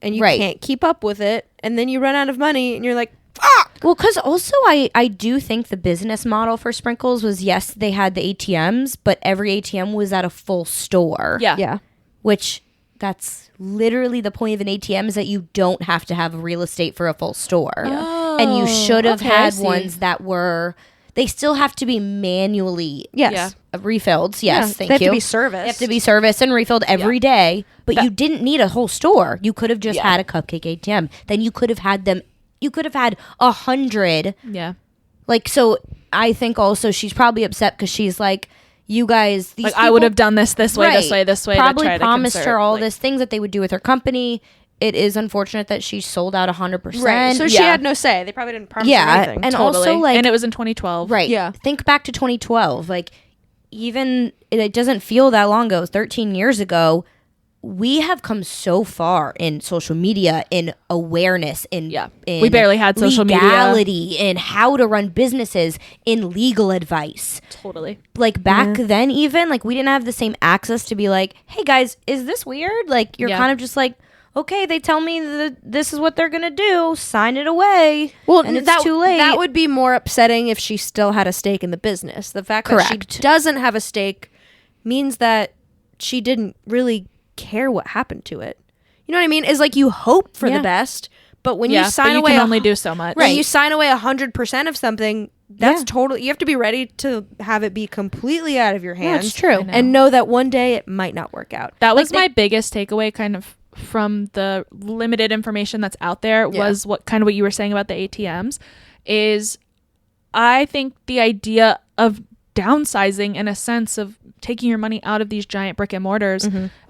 S1: and you can't keep up with it, and then you run out of money and you're like, fuck.
S3: Well, because also I do think the business model for Sprinkles was, yes, they had the ATMs, but every ATM was at a full store.
S2: Yeah.
S3: Which that's literally the point of an ATM, is that you don't have to have real estate for a full store.
S2: Oh,
S3: and you should have
S1: I
S3: had
S1: see.
S3: ones that were, they still have to be manually refilled. Yes,
S1: Yeah,
S3: thank
S1: they have
S3: you.
S1: to be serviced.
S3: They have to be serviced and refilled every day. But you didn't need a whole store. You could have just had a cupcake ATM. Then you could have had them. You could have had 100.
S2: Yeah.
S3: Like, so I think also she's probably upset because she's like, you guys, these
S2: Like,
S3: people,
S2: I would have done this way, this way.
S3: Probably
S2: to try
S3: promised
S2: to
S3: her all
S2: like,
S3: this things that they would do with her company. It is unfortunate that she sold out 100%.
S1: Right. So she had no say. They probably didn't promise her anything.
S3: and
S2: totally.
S3: also like,
S2: and it was in 2012.
S3: right.
S1: Yeah.
S3: Think back to 2012. Like, even it doesn't feel that long ago. It was 13 years ago. we have come so far in social media, in awareness, in
S2: we barely had social
S3: legality, in how to run businesses, in legal advice.
S2: Totally.
S3: Like back then, even like we didn't have the same access to be like, hey guys, is this weird? Like you're kind of just like, okay, they tell me that this is what they're gonna do. Sign it away.
S1: Well,
S3: and it's too late.
S1: That would be more upsetting if she still had a stake in the business. The fact that she doesn't have a stake means that she didn't really care what happened to it. You know what I mean? Is like you hope for the best, but when you sign away,
S2: you can only do so much.
S1: When you sign away 100% of something, that's totally. You have to be ready to have it be completely out of your hands.
S3: That's true,
S1: and know that one day it might not work out.
S2: That was my biggest takeaway, kind of from the limited information that's out there. Was what you were saying about the ATMs. Is I think the idea of downsizing, in a sense of taking your money out of these giant brick and mortars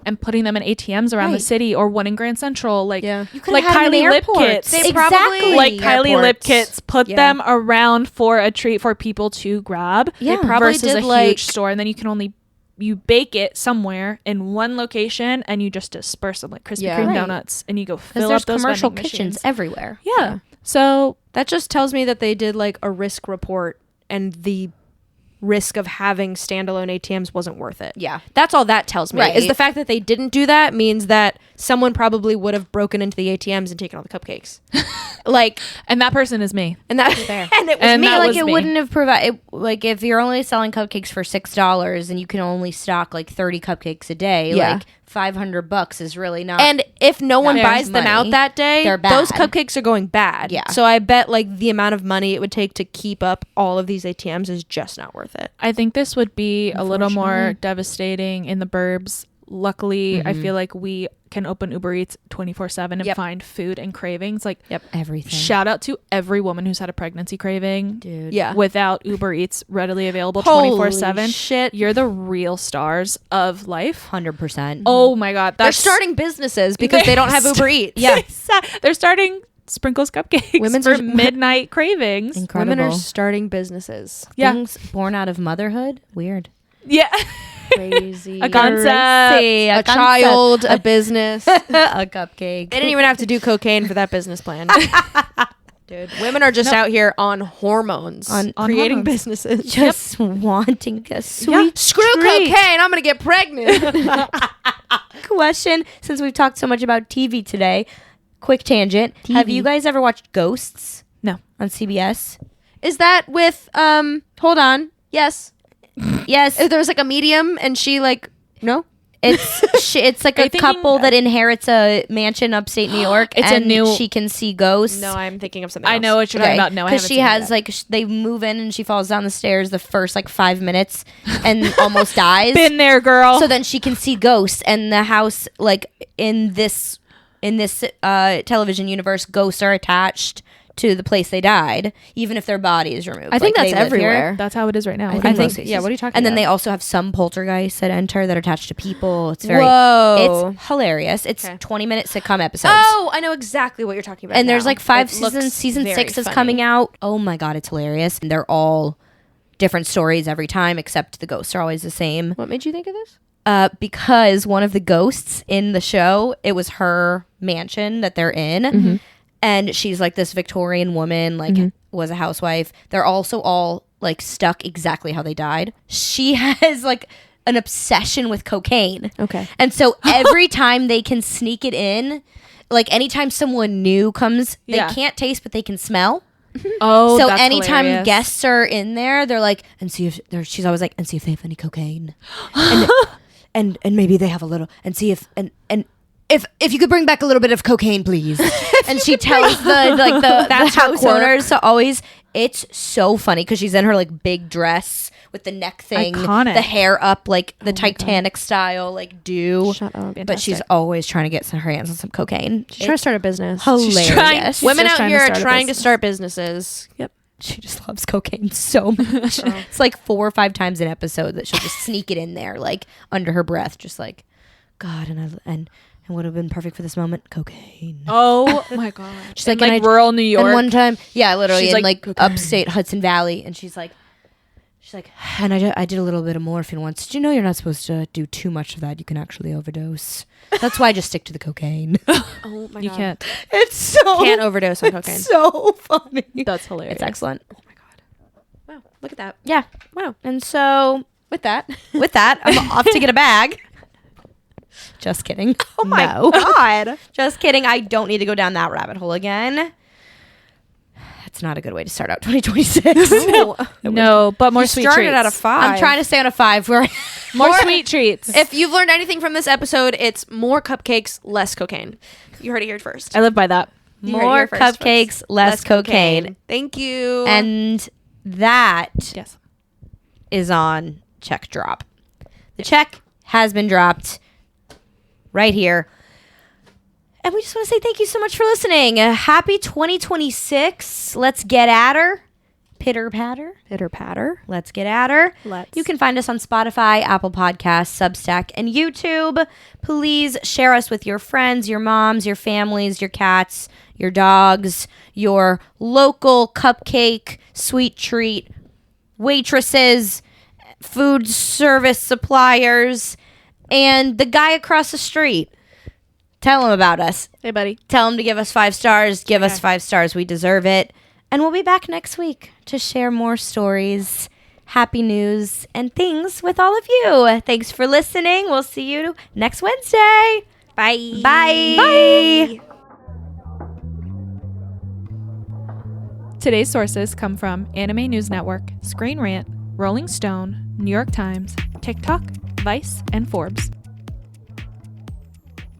S2: and putting them in ATMs around the city, or one in Grand Central, like like Kylie Lipkits.
S1: They probably
S2: like Kylie Lipkits put them around for a treat for people to grab.
S1: They probably
S2: versus
S1: did
S2: a huge store, and then you bake it somewhere in one location and you just disperse them like Krispy Kreme donuts, and you go fill up those
S3: commercial
S2: vending
S3: kitchens
S2: machines
S3: everywhere.
S2: Yeah. So
S1: that just tells me that they did like a risk report, and the risk of having standalone ATMs wasn't worth it.
S3: Yeah.
S1: That's all that tells me.
S3: Right.
S1: Is the fact that they didn't do that means that someone probably would have broken into the ATMs and taken all the cupcakes.
S2: And that person is me.
S1: And that and it was
S2: And
S1: me.
S2: that
S3: Like
S2: was
S3: it
S2: me.
S3: wouldn't have provided, like if you're only selling cupcakes for $6 and you can only stock like 30 cupcakes a day, like $500 is really not.
S1: And if no one
S3: There's
S1: buys them out
S3: money.
S1: that day,
S3: They're bad.
S1: those cupcakes are going bad.
S3: Yeah.
S1: So I bet like the amount of money it would take to keep up all of these ATMs is just not worth it.
S2: I think this would be a little more devastating in the burbs. Luckily, I feel like we can open Uber Eats 24/7 and find food and cravings. Like,
S3: everything.
S2: shout out to every woman who's had a pregnancy craving.
S3: Dude.
S1: Yeah.
S2: Without Uber Eats readily available
S1: Holy
S2: 24/7.
S1: shit.
S2: You're the real stars of life.
S3: 100%.
S2: Oh my God.
S1: They're starting businesses because they don't have Uber Eats.
S3: Yeah.
S2: They're starting Sprinkles Cupcakes
S1: Women's
S2: for
S1: are-
S2: midnight cravings.
S3: Incredible.
S1: Women are starting businesses.
S2: Yeah.
S3: Things born out of motherhood. Weird.
S2: Yeah.
S1: Crazy.
S2: A concept.
S1: A child, a business.
S3: A cupcake.
S1: They didn't even have to do cocaine for that business plan. Dude, women are just out here on hormones,
S3: On
S1: creating
S2: hormones.
S1: businesses.
S3: Just wanting a sweet
S1: Screw
S3: treat.
S1: cocaine, I'm gonna get pregnant.
S3: Question, since we've talked so much about TV today, quick tangent. Have you guys ever watched Ghosts
S2: No.
S3: on CBS?
S1: Is that with hold on. Yes.
S3: Yes.
S1: There was like a medium and she like no?
S3: It's like
S2: Are
S3: a
S2: you thinking-
S3: couple that inherits a mansion upstate New York.
S2: It's a
S3: and
S2: new-
S3: she can see ghosts.
S1: No, I'm thinking of something else.
S2: I know what you're talking about. No, I haven't
S3: Because she
S2: seen
S3: has
S2: that.
S3: like they move in and she falls down the stairs the first like 5 minutes and almost dies.
S2: Been there, girl.
S3: So then she can see ghosts, and the house, like in this television universe, ghosts are attached to the place they died, even if their body is removed.
S1: I think
S3: Like,
S1: that's
S3: they live here.
S1: everywhere.
S2: That's how it is right now.
S3: I
S1: I
S3: think
S1: think yeah, what are you talking
S3: And
S1: about?
S3: then they also have some poltergeists that enter that are attached to people. It's very,
S1: Whoa.
S3: it's hilarious. It's
S1: Okay.
S3: 20-minute sitcom episodes.
S1: Oh, I know exactly what you're talking about.
S3: And there's
S1: now.
S3: like 5
S1: It looks
S3: seasons. Season
S1: very
S3: 6 is
S1: funny.
S3: coming out. Oh my God, it's hilarious. And they're all different stories every time, except the ghosts are always the same.
S1: What made you think of this?
S3: Because one of the ghosts in the show, it was her mansion that they're in. And she's like this Victorian woman, like was a housewife. They're also all like stuck exactly how they died. She has like an obsession with cocaine.
S1: Okay.
S3: And so every time they can sneak it in, like anytime someone new comes, they
S2: Yeah.
S3: can't taste, but they can smell.
S2: Oh,
S3: So
S2: that's
S3: anytime
S2: hilarious.
S3: guests are in there, they're like, and see if she's always like, and see if they have any cocaine, and maybe they have a little, and see if and if you could bring back a little bit of cocaine, please. And she tells the house
S1: quirk.
S3: owners to always. It's so funny because she's in her like big dress with the neck thing,
S2: Iconic.
S3: the hair up like the Titanic style, like do.
S1: Shut up.
S3: But she's always trying to get her hands on some cocaine.
S1: She's trying to start a business.
S3: Hilarious.
S2: She's
S1: Women
S2: just
S1: out
S2: trying to
S1: here are
S2: start a
S1: trying to
S2: business.
S1: start businesses.
S3: Yep. She just loves cocaine so much. It's like 4 or 5 times an episode that she'll just sneak it in there, like under her breath, just like, God, and would have been perfect for this moment, cocaine.
S2: Oh my God.
S3: She's
S2: In,
S3: like, and
S2: rural New York.
S3: And one time, yeah, literally
S2: She's
S3: in
S2: like,
S3: like upstate Hudson Valley, and she's like, She's like, and I did a little bit of morphine once. Did you know you're not supposed to do too much of that? You can actually overdose. That's why I just stick to the cocaine.
S1: Oh my god.
S2: You can't.
S3: It's so
S1: Can't overdose on cocaine.
S3: It's so funny.
S2: That's hilarious.
S3: It's excellent.
S1: Oh my god. Wow. Look at that.
S3: Yeah.
S1: Wow.
S3: And so
S1: With that.
S3: I'm off to get a bag. Just kidding.
S1: Oh my
S3: No.
S1: god.
S3: Just kidding. I don't need to go down that rabbit hole again. That's not a good way to start out 2026.
S2: No, but more
S1: You
S2: sweet
S1: started
S2: treats.
S1: at a 5.
S3: I'm trying to stay on a 5. Where
S2: More sweet treats.
S1: If you've learned anything from this episode, it's more cupcakes, less cocaine. You heard it here first.
S2: I live by that.
S1: You heard it
S3: more
S1: here first,
S3: cupcakes,
S1: folks.
S3: less cocaine.
S1: Thank you.
S3: And that
S2: Yes.
S3: is on check drop. The check has been dropped right here. And we just want to say thank you so much for listening. Happy 2026. Let's get at her. Pitter patter.
S1: Pitter patter.
S3: Let's get at her.
S1: Let's.
S3: You can find us on Spotify, Apple Podcasts, Substack, and YouTube. Please share us with your friends, your moms, your families, your cats, your dogs, your local cupcake, sweet treat, waitresses, food service suppliers, and the guy across the street. Tell him about us.
S2: Hey, buddy.
S3: Tell him to give us 5 stars. Give us 5 stars. We deserve it. And we'll be back next week to share more stories, happy news, and things with all of you. Thanks for listening. We'll see you next Wednesday.
S1: Bye.
S3: Bye.
S1: Bye.
S2: Today's sources come from Anime News Network, Screen Rant, Rolling Stone, New York Times, TikTok, Vice, and Forbes.